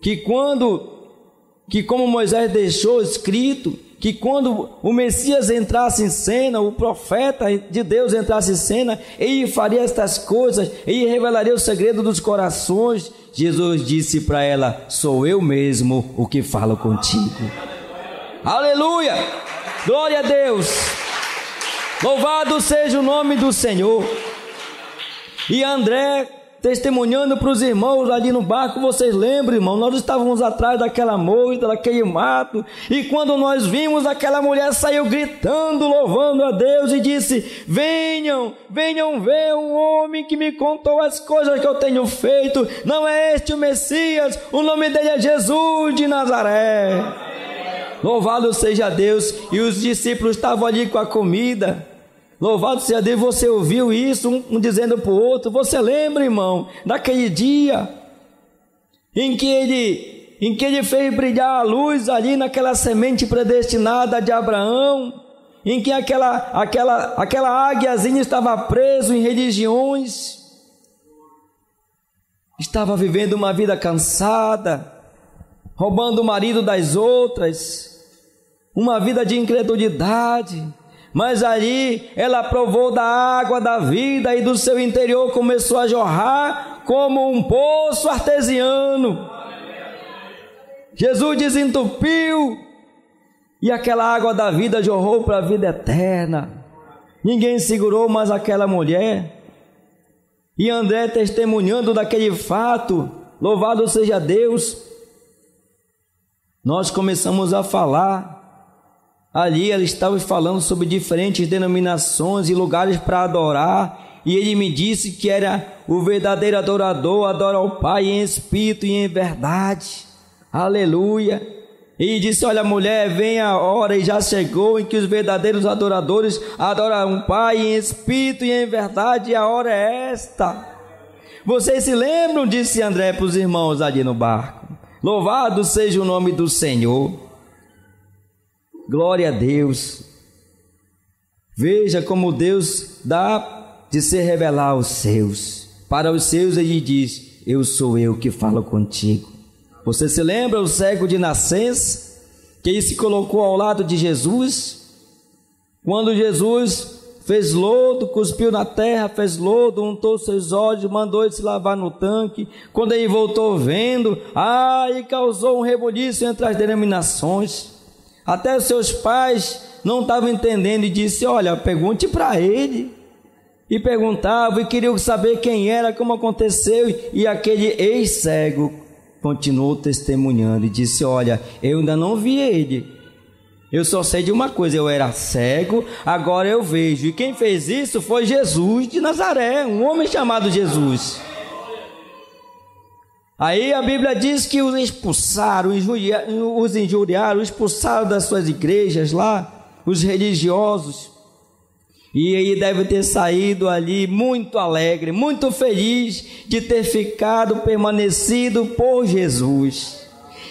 que como Moisés deixou escrito, que quando o Messias entrasse em cena, o profeta de Deus entrasse em cena, ele faria estas coisas, ele revelaria o segredo dos corações. Jesus disse para ela: sou eu mesmo o que falo contigo. Aleluia! Glória a Deus! Louvado seja o nome do Senhor. E André testemunhando para os irmãos ali no barco, vocês lembram, irmão, nós estávamos atrás daquela moita, daquele mato, e quando nós vimos, aquela mulher saiu gritando, louvando a Deus, e disse: venham ver um homem que me contou as coisas que eu tenho feito. Não é este o Messias? O nome dele é Jesus de Nazaré. Louvado seja Deus. E os discípulos estavam ali com a comida. Louvado seja Deus. Você ouviu isso, um dizendo para o outro. Você lembra, irmão, daquele dia em que ele fez brilhar a luz ali naquela semente predestinada de Abraão, em que aquela águiazinha estava presa em religiões, estava vivendo uma vida cansada, roubando o marido das outras, uma vida de incredulidade. Mas ali ela provou da água da vida e do seu interior começou a jorrar como um poço artesiano. Jesus desentupiu e aquela água da vida jorrou para a vida eterna. Ninguém segurou mais aquela mulher. E André testemunhando daquele fato, louvado seja Deus, nós começamos a falar. Ali ela estava falando sobre diferentes denominações e lugares para adorar, e ele me disse que era o verdadeiro adorador, adora ao Pai em espírito e em verdade. Aleluia. E disse: olha, mulher, vem a hora, e já chegou, em que os verdadeiros adoradores adoram o Pai em espírito e em verdade, e a hora é esta. Vocês se lembram? Disse André para os irmãos ali no barco. Louvado seja o nome do Senhor. Glória a Deus. Veja como Deus dá de se revelar aos seus. Para os seus ele diz: eu sou eu que falo contigo. Você se lembra o cego de nascença, que ele se colocou ao lado de Jesus? Quando Jesus fez lodo, cuspiu na terra, fez lodo, untou seus olhos, mandou ele se lavar no tanque. Quando ele voltou vendo, e causou um rebuliço entre as denominações. Até os seus pais não estavam entendendo e disse: olha, pergunte para ele. E perguntavam e queriam saber quem era, como aconteceu. E aquele ex-cego continuou testemunhando e disse: olha, eu ainda não vi ele. Eu só sei de uma coisa: eu era cego, agora eu vejo. E quem fez isso foi Jesus de Nazaré, um homem chamado Jesus. Aí a Bíblia diz que os expulsaram, os injuriaram, expulsaram das suas igrejas lá, os religiosos. E ele deve ter saído ali muito alegre, muito feliz de ter permanecido por Jesus.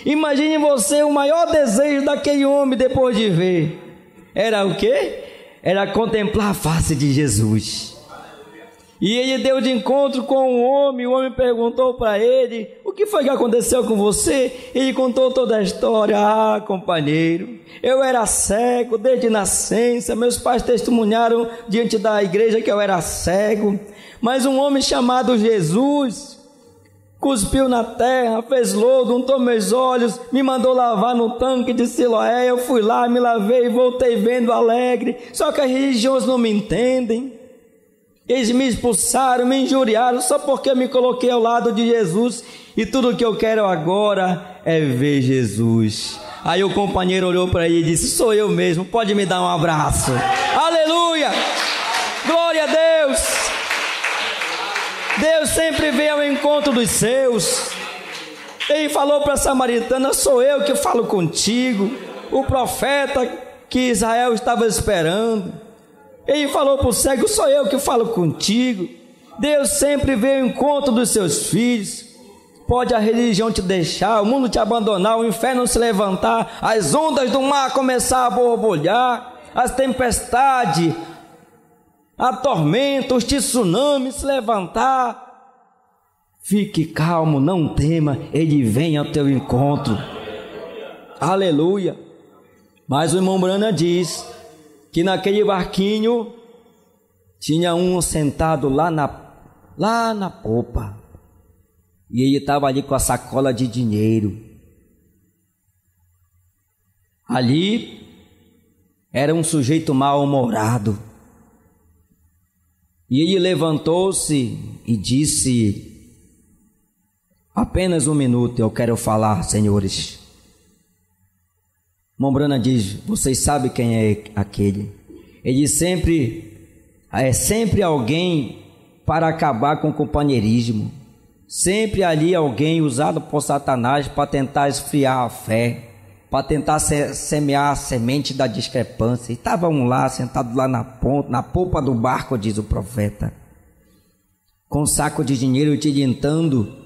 Imagine você, o maior desejo daquele homem depois de ver era o quê? Era contemplar a face de Jesus. E ele deu de encontro com o homem perguntou para ele: o que foi que aconteceu com você? Ele contou toda a história. Companheiro, eu era cego desde nascença, meus pais testemunharam diante da igreja que eu era cego, mas um homem chamado Jesus cuspiu na terra, fez lodo, untou meus olhos, me mandou lavar no tanque de Siloé. Eu fui lá, me lavei e voltei vendo alegre. Só que as religiões não me entendem. Eles me expulsaram, me injuriaram, só porque eu me coloquei ao lado de Jesus, e tudo o que eu quero agora é ver Jesus. Aí o companheiro olhou para ele e disse: sou eu mesmo, pode me dar um abraço. Aleluia, glória a Deus. Deus sempre vem ao encontro dos seus. Ele falou para a samaritana: sou eu que falo contigo, o profeta que Israel estava esperando. Ele falou para o cego: sou eu que falo contigo. Deus sempre vem ao encontro dos seus filhos. pode a religião te deixar, o mundo te abandonar, o inferno se levantar, as ondas do mar começar a borbulhar, as tempestades, a tormenta, os tsunamis se levantar. Fique calmo, não tema, Ele vem ao teu encontro. Aleluia. Mas o irmão Branham diz que naquele barquinho tinha um sentado lá na popa, e ele estava ali com a sacola de dinheiro. Ali era um sujeito mal-humorado, e ele levantou-se e disse: apenas um minuto, eu quero falar, senhores. Mombrana diz: vocês sabem quem é aquele? Ele é sempre alguém para acabar com o companheirismo, sempre ali alguém usado por Satanás para tentar esfriar a fé, para tentar semear a semente da discrepância. E estava um lá, sentado lá na polpa do barco, diz o profeta, com um saco de dinheiro tilintando.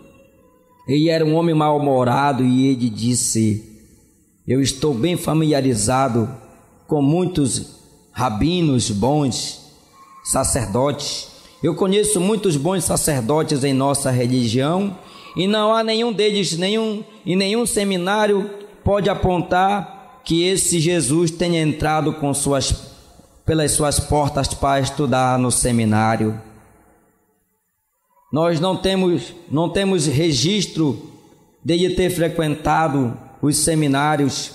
Ele era um homem mal-humorado e ele disse: eu estou bem familiarizado com muitos rabinos bons, sacerdotes. Eu conheço muitos bons sacerdotes em nossa religião, e não há nenhum deles, em nenhum seminário pode apontar que esse Jesus tenha entrado pelas suas portas para estudar no seminário. Nós não temos registro dele ter frequentado os seminários,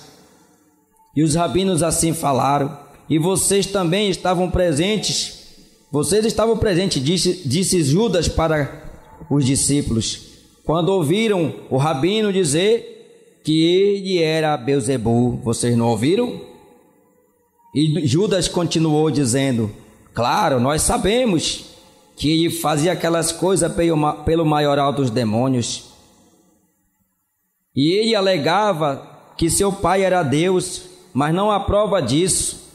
e os rabinos assim falaram, e vocês também estavam presentes. Vocês estavam presentes, disse Judas para os discípulos, quando ouviram o rabino dizer que ele era Beelzebul. Vocês não ouviram? E Judas continuou dizendo: claro, nós sabemos que ele fazia aquelas coisas pelo maioral dos demônios. E ele alegava que seu pai era Deus, mas não há prova disso,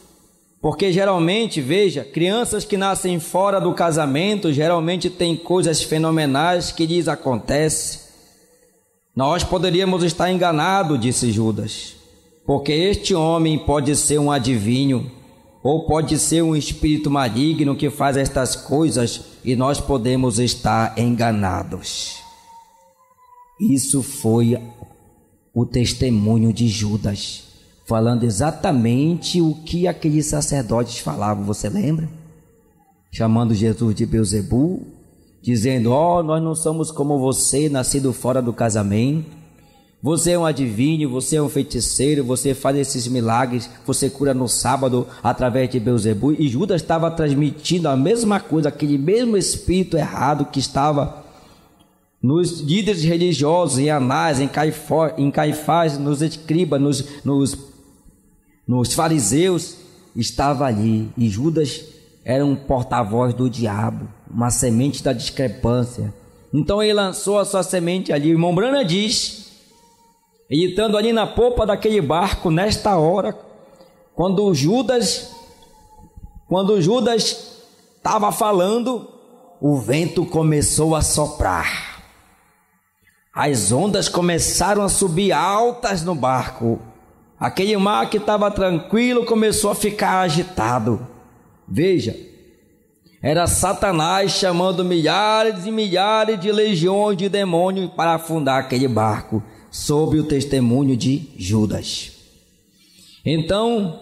porque geralmente, veja, crianças que nascem fora do casamento geralmente têm coisas fenomenais que lhes acontecem. Nós poderíamos estar enganados, disse Judas, porque este homem pode ser um adivinho, ou pode ser um espírito maligno que faz estas coisas, e nós podemos estar enganados. Isso foi o testemunho de Judas, falando exatamente o que aqueles sacerdotes falavam. Você lembra? Chamando Jesus de Beelzebul, dizendo: nós não somos como você, nascido fora do casamento. Você é um adivinho, você é um feiticeiro, você faz esses milagres, você cura no sábado através de Beelzebul. E Judas estava transmitindo a mesma coisa, aquele mesmo espírito errado que estava nos líderes religiosos, em Anás, em Caifás, nos escribas, nos fariseus, estava ali. E Judas era um porta-voz do diabo, uma semente da discrepância. Então ele lançou a sua semente ali. O irmão Branham diz, ele estando ali na popa daquele barco, nesta hora, quando Judas estava falando, o vento começou a soprar. As ondas começaram a subir altas no barco. Aquele mar que estava tranquilo começou a ficar agitado. Veja, era Satanás chamando milhares e milhares de legiões de demônios para afundar aquele barco, sob o testemunho de Judas. Então,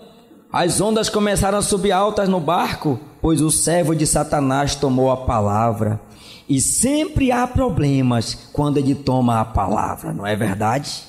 as ondas começaram a subir altas no barco, pois o servo de Satanás tomou a palavra. E sempre há problemas quando ele toma a palavra, não é verdade?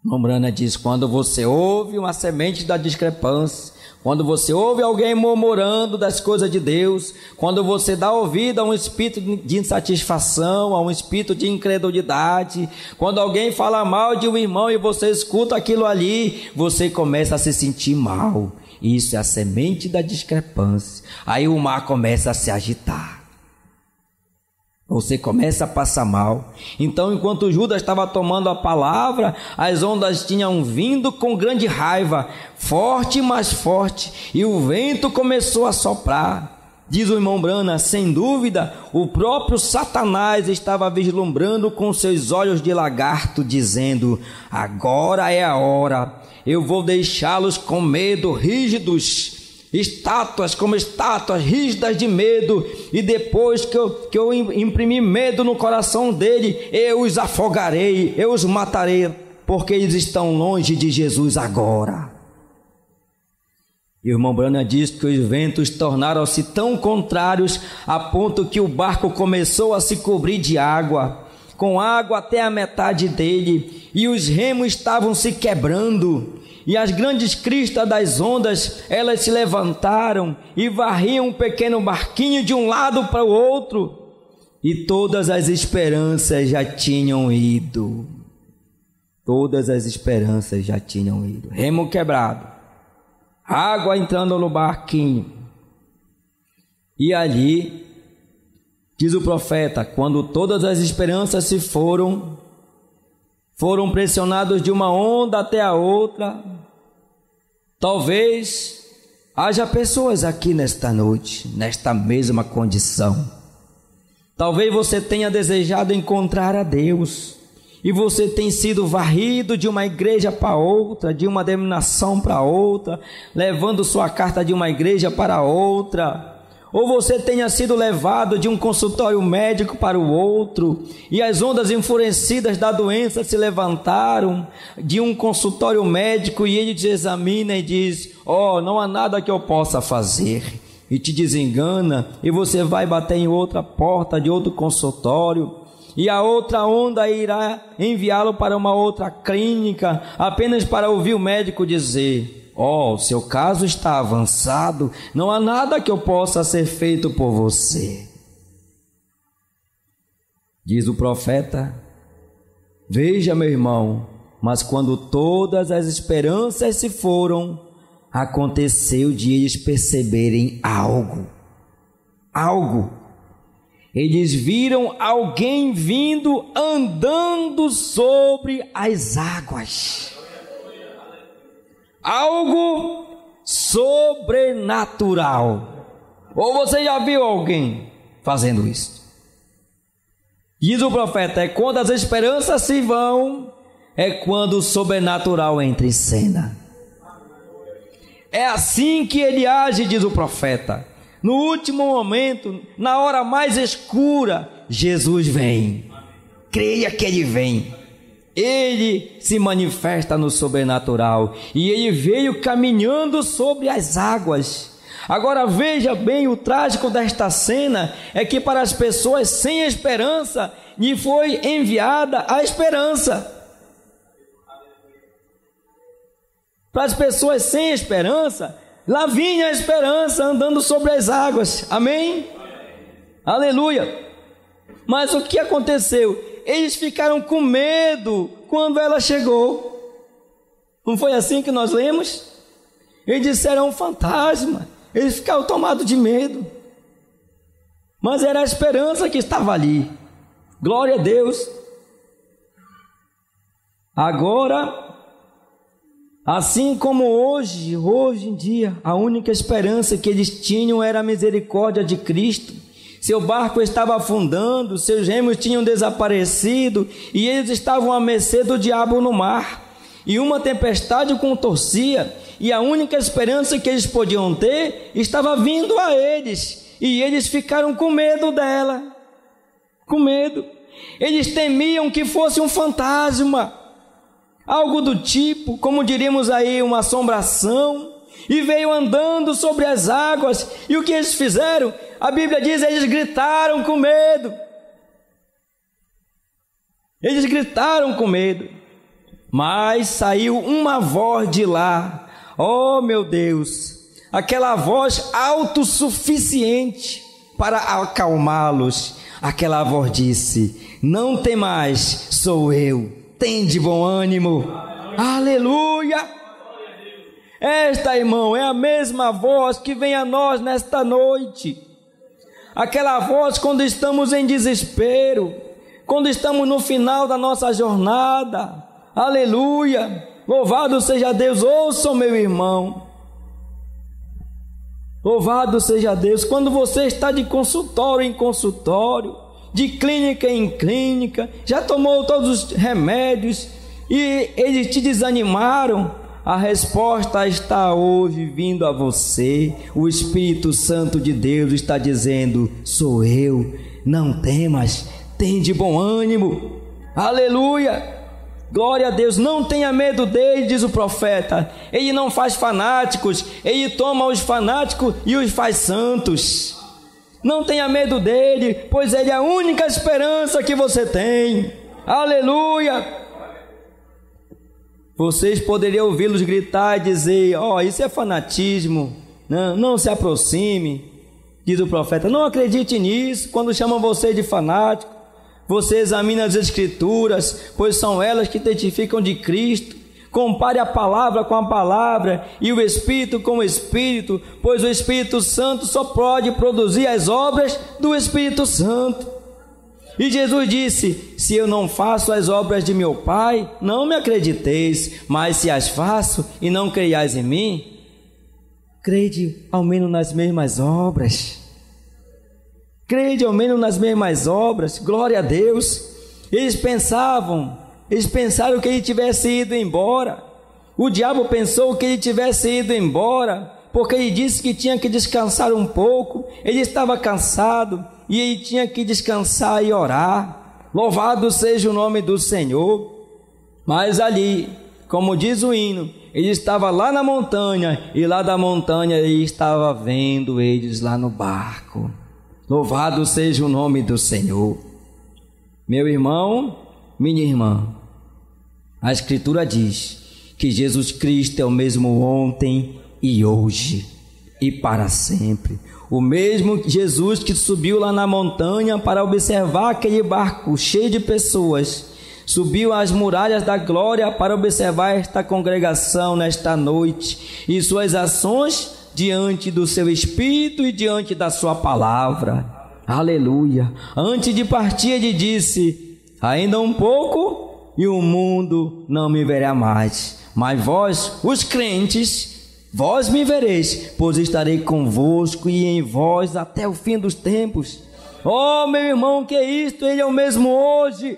Mombrana diz: quando você ouve uma semente da discrepância, quando você ouve alguém murmurando das coisas de Deus, quando você dá ouvido a um espírito de insatisfação, a um espírito de incredulidade, quando alguém fala mal de um irmão e você escuta aquilo ali, você começa a se sentir mal. Isso é a semente da discrepância. Aí o mar começa a se agitar. Você começa a passar mal. Então, enquanto Judas estava tomando a palavra, as ondas tinham vindo com grande raiva, forte e mais forte, e o vento começou a soprar. Diz o irmão Branham, sem dúvida, o próprio Satanás estava vislumbrando com seus olhos de lagarto, dizendo: agora é a hora, eu vou deixá-los com medo, rígidos, como estátuas rígidas de medo, e depois que eu imprimir medo no coração dele, eu os afogarei, eu os matarei, porque eles estão longe de Jesus agora. E o irmão Branham diz que os ventos tornaram-se tão contrários a ponto que o barco começou a se cobrir de água, com água até a metade dele, e os remos estavam se quebrando, e as grandes cristas das ondas, elas se levantaram e varriam um pequeno barquinho de um lado para o outro, e todas as esperanças já tinham ido. Todas as esperanças já tinham ido. Remo quebrado, água entrando no barquinho. E ali, diz o profeta, quando todas as esperanças se foram pressionados de uma onda até a outra. Talvez haja pessoas aqui nesta noite, nesta mesma condição. Talvez você tenha desejado encontrar a Deus, e você tem sido varrido de uma igreja para outra, de uma denominação para outra, levando sua carta de uma igreja para outra. Ou você tenha sido levado de um consultório médico para o outro, e as ondas enfurecidas da doença se levantaram de um consultório médico, e ele te examina e diz: não há nada que eu possa fazer, e te desengana, e você vai bater em outra porta de outro consultório, e a outra onda irá enviá-lo para uma outra clínica, apenas para ouvir o médico dizer: seu caso está avançado, não há nada que eu possa ser feito por você. Diz o profeta: veja, meu irmão, mas quando todas as esperanças se foram, aconteceu de eles perceberem algo. Eles viram alguém vindo andando sobre as águas. Algo sobrenatural. Ou você já viu alguém fazendo isso? Diz o profeta: é quando as esperanças se vão, é quando o sobrenatural entra em cena. É assim que ele age, diz o profeta. No último momento, na hora mais escura, Jesus vem. Creia que ele vem. Ele se manifesta no sobrenatural, e ele veio caminhando sobre as águas. Agora veja bem, o trágico desta cena é que para as pessoas sem esperança lhe foi enviada a esperança. Para as pessoas sem esperança, lá vinha a esperança andando sobre as águas. Amém? Aleluia. Mas o que aconteceu? Eles ficaram com medo quando ela chegou. Não foi assim que nós lemos? Eles disseram: um fantasma. Eles ficaram tomados de medo. Mas era a esperança que estava ali. Glória a Deus. Agora, assim como hoje em dia, a única esperança que eles tinham era a misericórdia de Cristo. Seu barco estava afundando, seus remos tinham desaparecido, e eles estavam à mercê do diabo no mar, e uma tempestade o contorcia, e a única esperança que eles podiam ter estava vindo a eles, e eles ficaram com medo dela, com medo. Eles temiam que fosse um fantasma, algo do tipo, como diríamos aí, uma assombração, e veio andando sobre as águas. E o que eles fizeram? A Bíblia diz: eles gritaram com medo. Eles gritaram com medo. Mas saiu uma voz de lá. Oh, meu Deus! Aquela voz autossuficiente para acalmá-los. Aquela voz disse: não temais, sou eu. Tende bom ânimo. Aleluia! Esta, irmão, é a mesma voz que vem a nós nesta noite. Aquela voz quando estamos em desespero, quando estamos no final da nossa jornada. Aleluia! Louvado seja Deus. Ouça, meu irmão. Louvado seja Deus. Quando você está de consultório em consultório, de clínica em clínica, já tomou todos os remédios e eles te desanimaram, a resposta está hoje vindo a você. O Espírito Santo de Deus está dizendo: sou eu, não temas, tem de bom ânimo. Aleluia, glória a Deus. Não tenha medo dele, diz o profeta. Ele não faz fanáticos, ele toma os fanáticos e os faz santos. Não tenha medo dele, pois ele é a única esperança que você tem. Aleluia. Vocês poderiam ouvi-los gritar e dizer: isso é fanatismo, não se aproxime, diz o profeta. Não acredite nisso. Quando chamam você de fanático, você examina as Escrituras, pois são elas que testificam de Cristo. Compare a palavra com a palavra e o Espírito com o Espírito, pois o Espírito Santo só pode produzir as obras do Espírito Santo. E Jesus disse: se eu não faço as obras de meu Pai, não me acrediteis, mas se as faço e não creiais em mim, crede ao menos nas mesmas obras. Crede ao menos nas mesmas obras. Glória a Deus. Eles pensaram que ele tivesse ido embora. O diabo pensou que ele tivesse ido embora, porque ele disse que tinha que descansar um pouco. Ele estava cansado e ele tinha que descansar e orar. Louvado seja o nome do Senhor. Mas ali, como diz o hino, ele estava lá na montanha, e lá da montanha ele estava vendo eles lá no barco. Louvado seja o nome do Senhor. Meu irmão, minha irmã, a Escritura diz que Jesus Cristo é o mesmo ontem e hoje e para sempre. O mesmo Jesus que subiu lá na montanha para observar aquele barco cheio de pessoas, subiu às muralhas da glória para observar esta congregação nesta noite e suas ações diante do seu Espírito e diante da sua palavra. Aleluia. Antes de partir ele disse: ainda um pouco e o mundo não me verá mais, mas vós, os crentes, vós me vereis, pois estarei convosco e em vós até o fim dos tempos. Oh, meu irmão, que é isto? Ele é o mesmo hoje,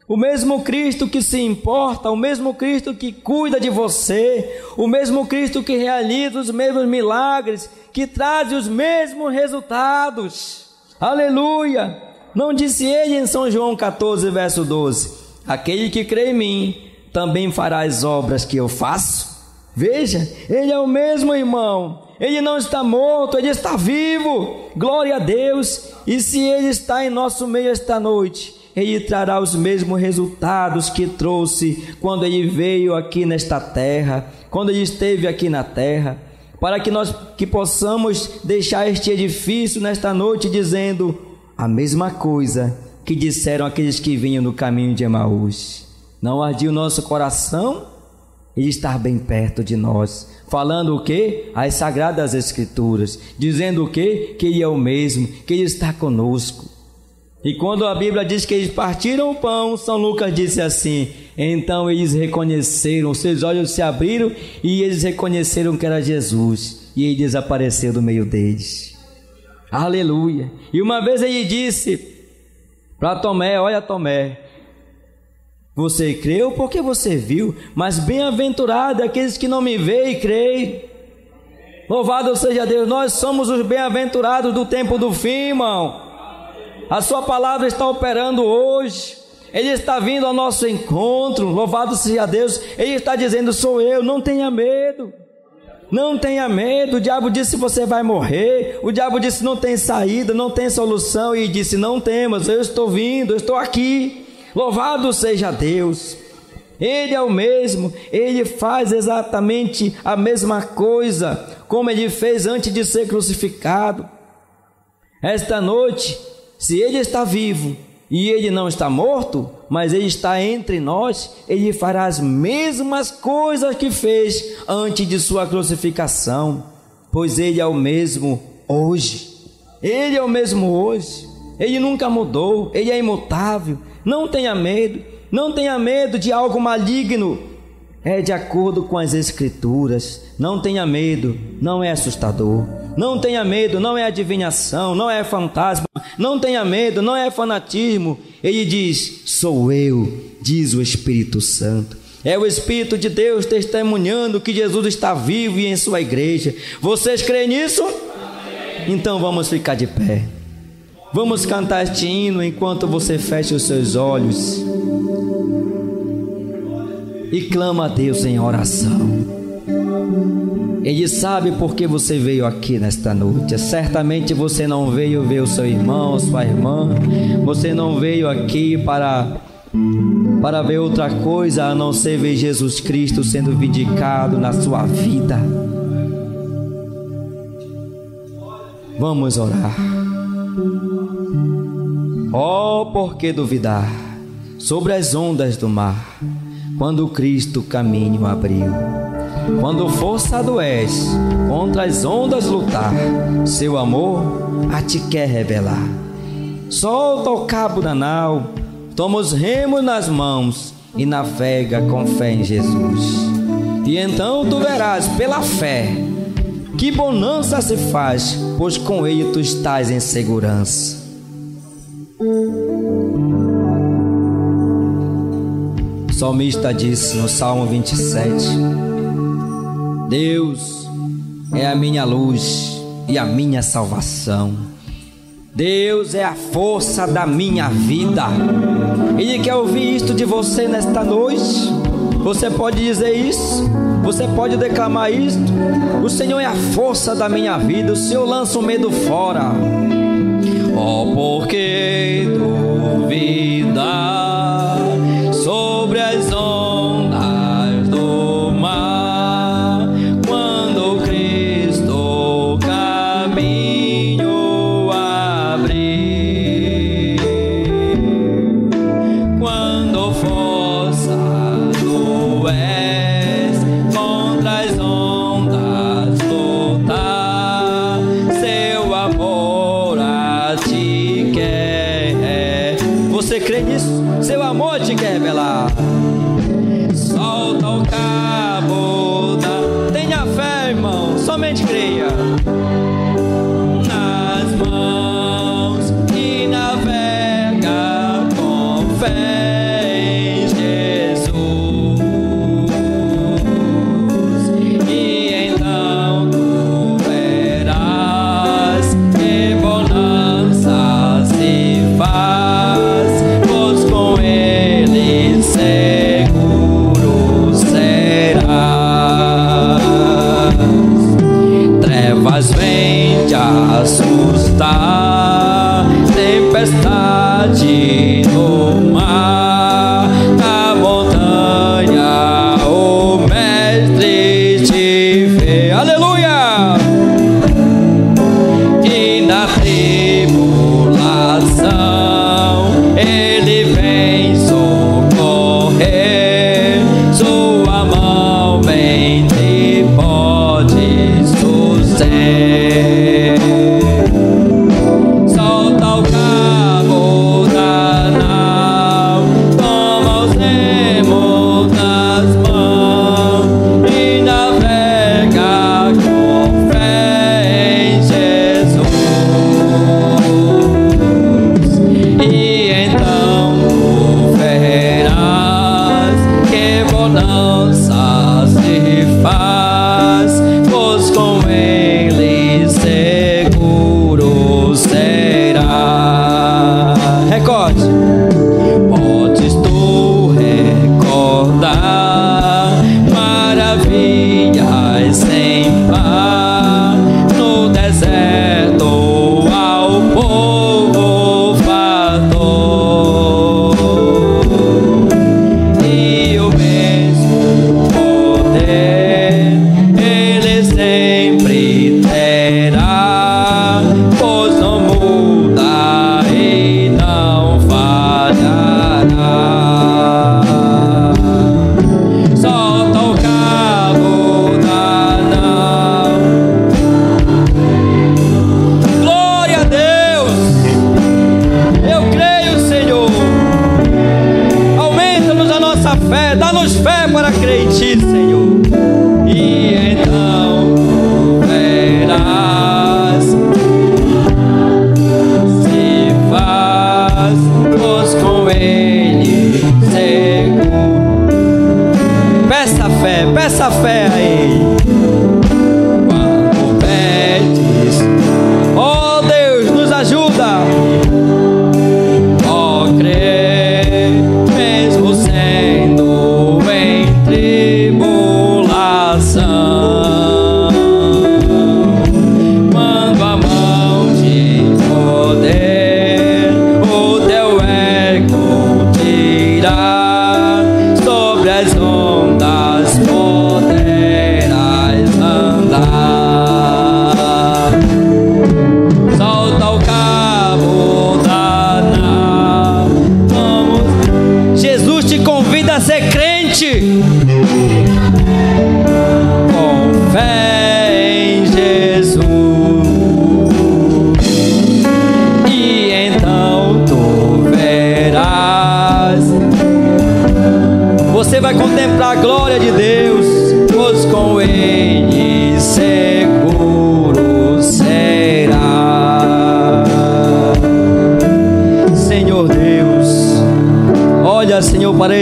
o mesmo Cristo que se importa, o mesmo Cristo que cuida de você, o mesmo Cristo que realiza os mesmos milagres, que traz os mesmos resultados. Aleluia. Não disse ele em São João 14, verso 12: aquele que crê em mim também fará as obras que eu faço? Veja, ele é o mesmo, irmão. Ele não está morto, ele está vivo. Glória a Deus. E se ele está em nosso meio esta noite, ele trará os mesmos resultados que trouxe quando ele veio aqui nesta terra, quando ele esteve aqui na terra, para que nós possamos deixar este edifício nesta noite dizendo a mesma coisa que disseram aqueles que vinham no caminho de Emaús. Não ardia o nosso coração? Ele está bem perto de nós, falando o quê? As Sagradas Escrituras, dizendo o quê? Que ele é o mesmo, que ele está conosco. E quando a Bíblia diz que eles partiram o pão, São Lucas disse assim: então eles reconheceram, seus olhos se abriram e eles reconheceram que era Jesus, e ele desapareceu do meio deles. Aleluia. E uma vez ele disse para Tomé: olha, Tomé, você creu porque você viu, mas bem-aventurado é aqueles que não me veem e creem. Louvado seja Deus. Nós somos os bem-aventurados do tempo do fim, irmão. A sua palavra está operando hoje. Ele está vindo ao nosso encontro. Louvado seja Deus. Ele está dizendo: sou eu, não tenha medo. Não tenha medo. O diabo disse: você vai morrer. O diabo disse: não tem saída, não tem solução. E disse: não temas, eu estou vindo, eu estou aqui. Louvado seja Deus. Ele é o mesmo. Ele faz exatamente a mesma coisa como ele fez antes de ser crucificado. Esta noite, se ele está vivo e ele não está morto, mas ele está entre nós, ele fará as mesmas coisas que fez antes de sua crucificação, pois ele é o mesmo hoje. Ele é o mesmo hoje. Ele nunca mudou, ele é imutável. Não tenha medo, não tenha medo de algo maligno. É de acordo com as Escrituras. Não tenha medo, não é assustador. Não tenha medo, não é adivinhação, não é fantasma. Não tenha medo, não é fanatismo. Ele diz: sou eu, diz o Espírito Santo. É o Espírito de Deus testemunhando que Jesus está vivo e em sua igreja. Vocês creem nisso? Amém. Então vamos ficar de pé. Vamos cantar este hino enquanto você fecha os seus olhos e clama a Deus em oração. Ele sabe por que você veio aqui nesta noite. Certamente você não veio ver o seu irmão, sua irmã. Você não veio aqui para ver outra coisa a não ser ver Jesus Cristo sendo vindicado na sua vida. Vamos orar. Oh, por que duvidar sobre as ondas do mar, quando Cristo o caminho abriu? Quando força adoece, contra as ondas lutar, seu amor a ti quer revelar. Solta o cabo da nau, toma os remos nas mãos e navega com fé em Jesus. E então tu verás pela fé que bonança se faz, pois com ele tu estás em segurança. O salmista disse no Salmo 27: Deus é a minha luz e a minha salvação. Deus é a força da minha vida. Ele quer ouvir isto de você nesta noite. Você pode dizer isso? Você pode declamar isto? O Senhor é a força da minha vida. O Senhor lança o medo fora. Oh, por que duvidar sobre as ondas do mar, quando Cristo o caminho abrir, quando força adoece, contra as ondas lutar, seu amor a ti quer. Você crê nisso? Seu amor te quer revelar. Solta o cabo da... Tenha fé, irmão, somente creia. Nas mãos e navega com fé em Jesus. E então tu verás que bonança se faz, pois com ele seguro serás. Trevas vêm te assustar, tempestade no mar, na montanha o mestre te vê. Aleluia! E na tribulação ele vem socorrer, sua mão bem te pode suster. Solta o cabo da nau, toma os remos nas mãos e navega com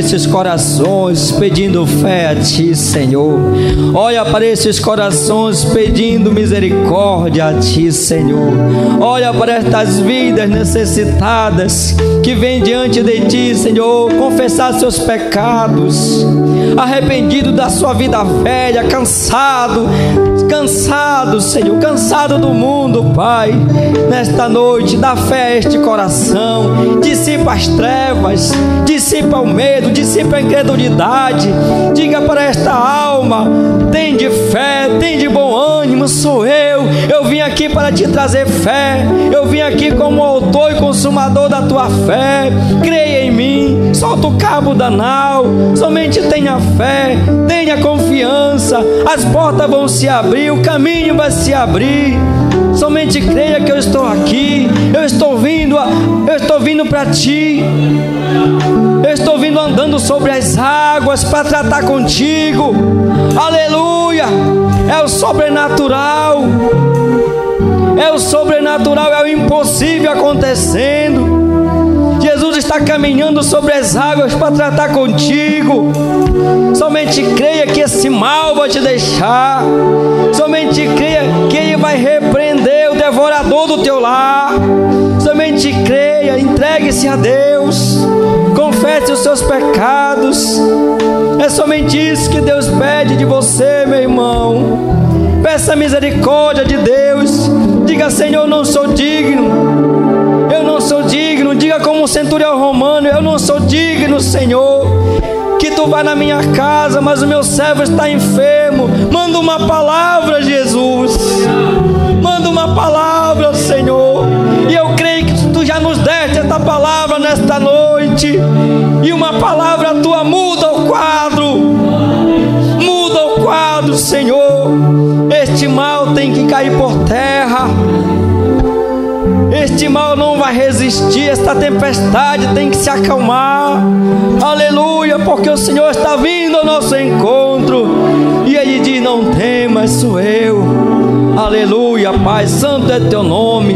esses corações pedindo fé a Ti, Senhor. Olha para esses corações pedindo misericórdia a Ti, Senhor. Olha para estas vidas necessitadas que vêm diante de Ti, Senhor, confessar seus pecados, arrependido da sua vida velha, cansado, Senhor, cansado do mundo, Pai. Nesta noite, dá fé a este coração, dissipa as trevas, dissipa o medo, dissipa a incredulidade. Diga para esta alma: tem de fé, tem de bom ânimo, sou eu vim aqui para te trazer fé, eu vim aqui como autor e consumador da tua fé. Creia em mim, solta o cabo da nau, somente tenha fé, tenha confiança, as portas vão se abrir, o caminho vai se abrir. Somente creia que eu estou aqui, eu estou vindo para Ti, eu estou vindo andando sobre as águas para tratar contigo. Aleluia! É o sobrenatural, é o impossível acontecendo. Jesus está caminhando sobre as águas para tratar contigo. Somente creia que esse mal vai te deixar. Somente creia que Ele vai repreender o devorador do teu lar. Somente creia, entregue-se a Deus, confesse os seus pecados. É somente isso que Deus pede de você, meu irmão. Peça a misericórdia de Deus. Diga: Senhor, eu não sou digno, eu não sou digno. Diga como o centurião romano: eu não sou digno, Senhor, que Tu vá na minha casa, mas o meu servo está enfermo. Manda uma palavra, Jesus, manda uma palavra, Senhor. E eu creio que Tu já nos deste esta palavra nesta noite, e uma palavra Tua muda o quadro, Senhor. Este mal tem que cair por terra, este mal não vai resistir, esta tempestade tem que se acalmar. Aleluia, porque o Senhor está vindo ao nosso encontro, e Ele diz: não temas, sou eu. Aleluia, Pai, santo é Teu nome,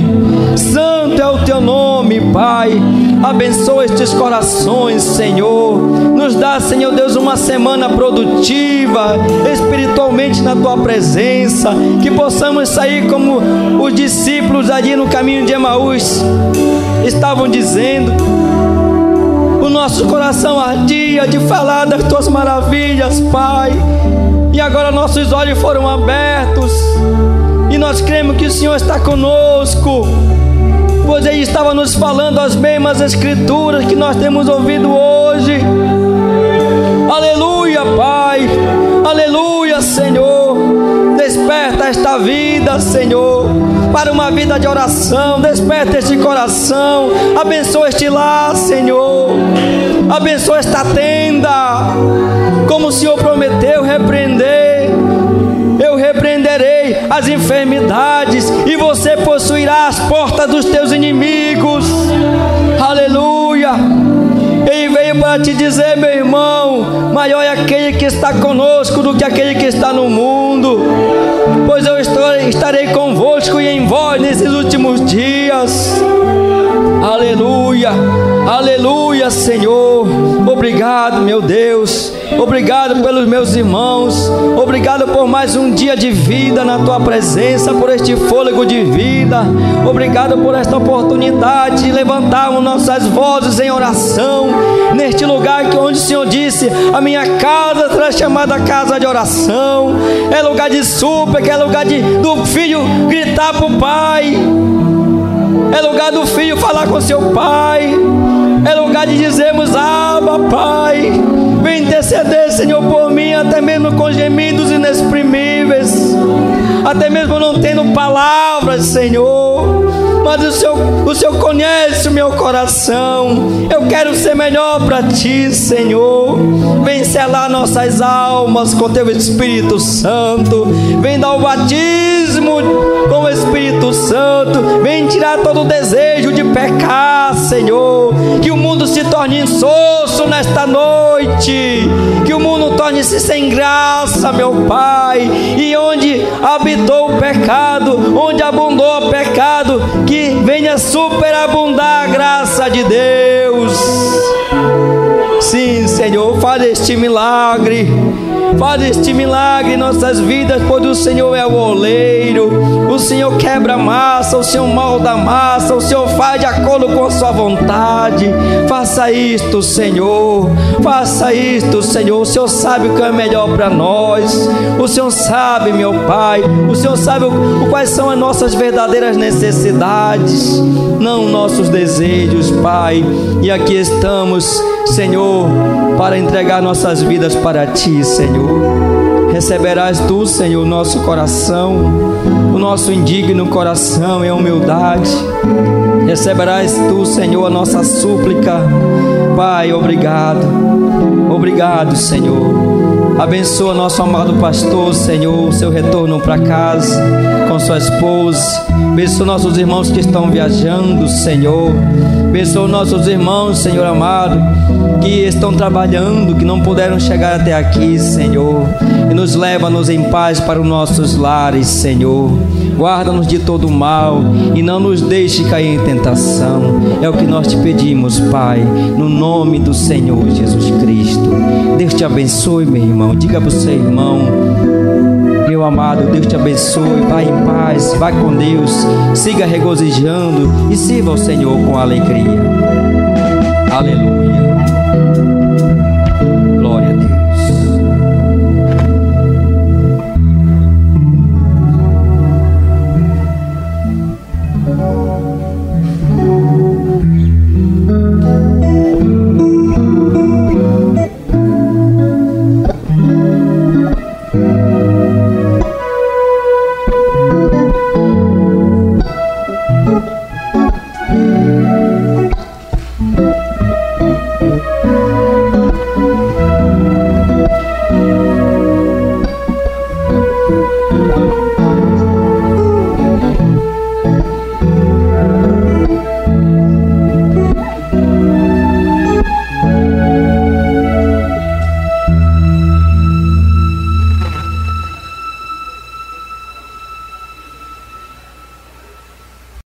santo é o Teu nome, Pai. Abençoa estes corações, Senhor. Nos dá, Senhor Deus, uma semana produtiva espiritualmente na Tua presença, que possamos sair como os discípulos ali no caminho de Emaús estavam dizendo. O nosso coração ardia de falar das Tuas maravilhas, Pai, e agora nossos olhos foram abertos e nós cremos que o Senhor está conosco, pois Ele estava nos falando as mesmas escrituras que nós temos ouvido hoje. Aleluia, Pai, aleluia, Senhor. Desperta esta vida, Senhor, para uma vida de oração. Desperta este coração, abençoa este lar, Senhor, abençoa esta tenda, como o Senhor prometeu repreender. Eu repreenderei as enfermidades e você possuirá as portas dos teus inimigos. Aleluia. Ele veio para te dizer, meu irmão: maior é aquele que está conosco do que aquele que está no mundo, pois eu estarei convosco e em vós nesses últimos dias. Aleluia, aleluia, Senhor. Obrigado, meu Deus, obrigado pelos meus irmãos, obrigado por mais um dia de vida na Tua presença, por este fôlego de vida, obrigado por esta oportunidade de levantarmos nossas vozes em oração, neste lugar onde o Senhor disse: a minha casa será chamada casa de oração. É lugar de súplica, é lugar do filho gritar para o Pai, é lugar do filho falar com seu Pai, é lugar de dizermos: Abba, Pai, vem interceder, Senhor, por mim, até mesmo com gemidos inexprimíveis, até mesmo não tendo palavras, Senhor, mas o Senhor conhece o meu coração. Eu quero ser melhor para Ti, Senhor. Vem selar nossas almas com Teu Espírito Santo, vem dar o batismo com o Espírito Santo, vem tirar todo o desejo de pecar, Senhor. Que o mundo se torne insosso nesta noite, que o mundo torne-se sem graça, meu Pai, e onde habitou o pecado, onde abundou o pecado, que venha superabundar a graça de Deus. Sim, Senhor. Senhor, faz este milagre. Faz este milagre em nossas vidas, pois o Senhor é o oleiro. O Senhor quebra a massa, o Senhor molda a massa, o Senhor faz de acordo com a sua vontade. Faça isto, Senhor. Faça isto, Senhor. O Senhor sabe o que é melhor para nós. O Senhor sabe, meu Pai. O Senhor sabe quais são as nossas verdadeiras necessidades, não nossos desejos, Pai. E aqui estamos, Senhor, para entregar nossas vidas para Ti, Senhor. Receberás Tu, Senhor, o nosso coração, o nosso indigno coração em humildade. Receberás Tu, Senhor, a nossa súplica. Pai, obrigado. Obrigado, Senhor. Abençoa nosso amado pastor, Senhor, o seu retorno para casa com sua esposa. Abençoa nossos irmãos que estão viajando, Senhor. Abençoa nossos irmãos, Senhor amado, que estão trabalhando, que não puderam chegar até aqui, Senhor. E nos leva-nos em paz para os nossos lares, Senhor. Guarda-nos de todo mal e não nos deixe cair em tentação. É o que nós te pedimos, Pai, no nome do Senhor Jesus Cristo. Deus te abençoe, meu irmão. Diga para o seu irmão: meu amado, Deus te abençoe. Vai em paz, vai com Deus. Siga regozijando e sirva ao Senhor com alegria. Aleluia.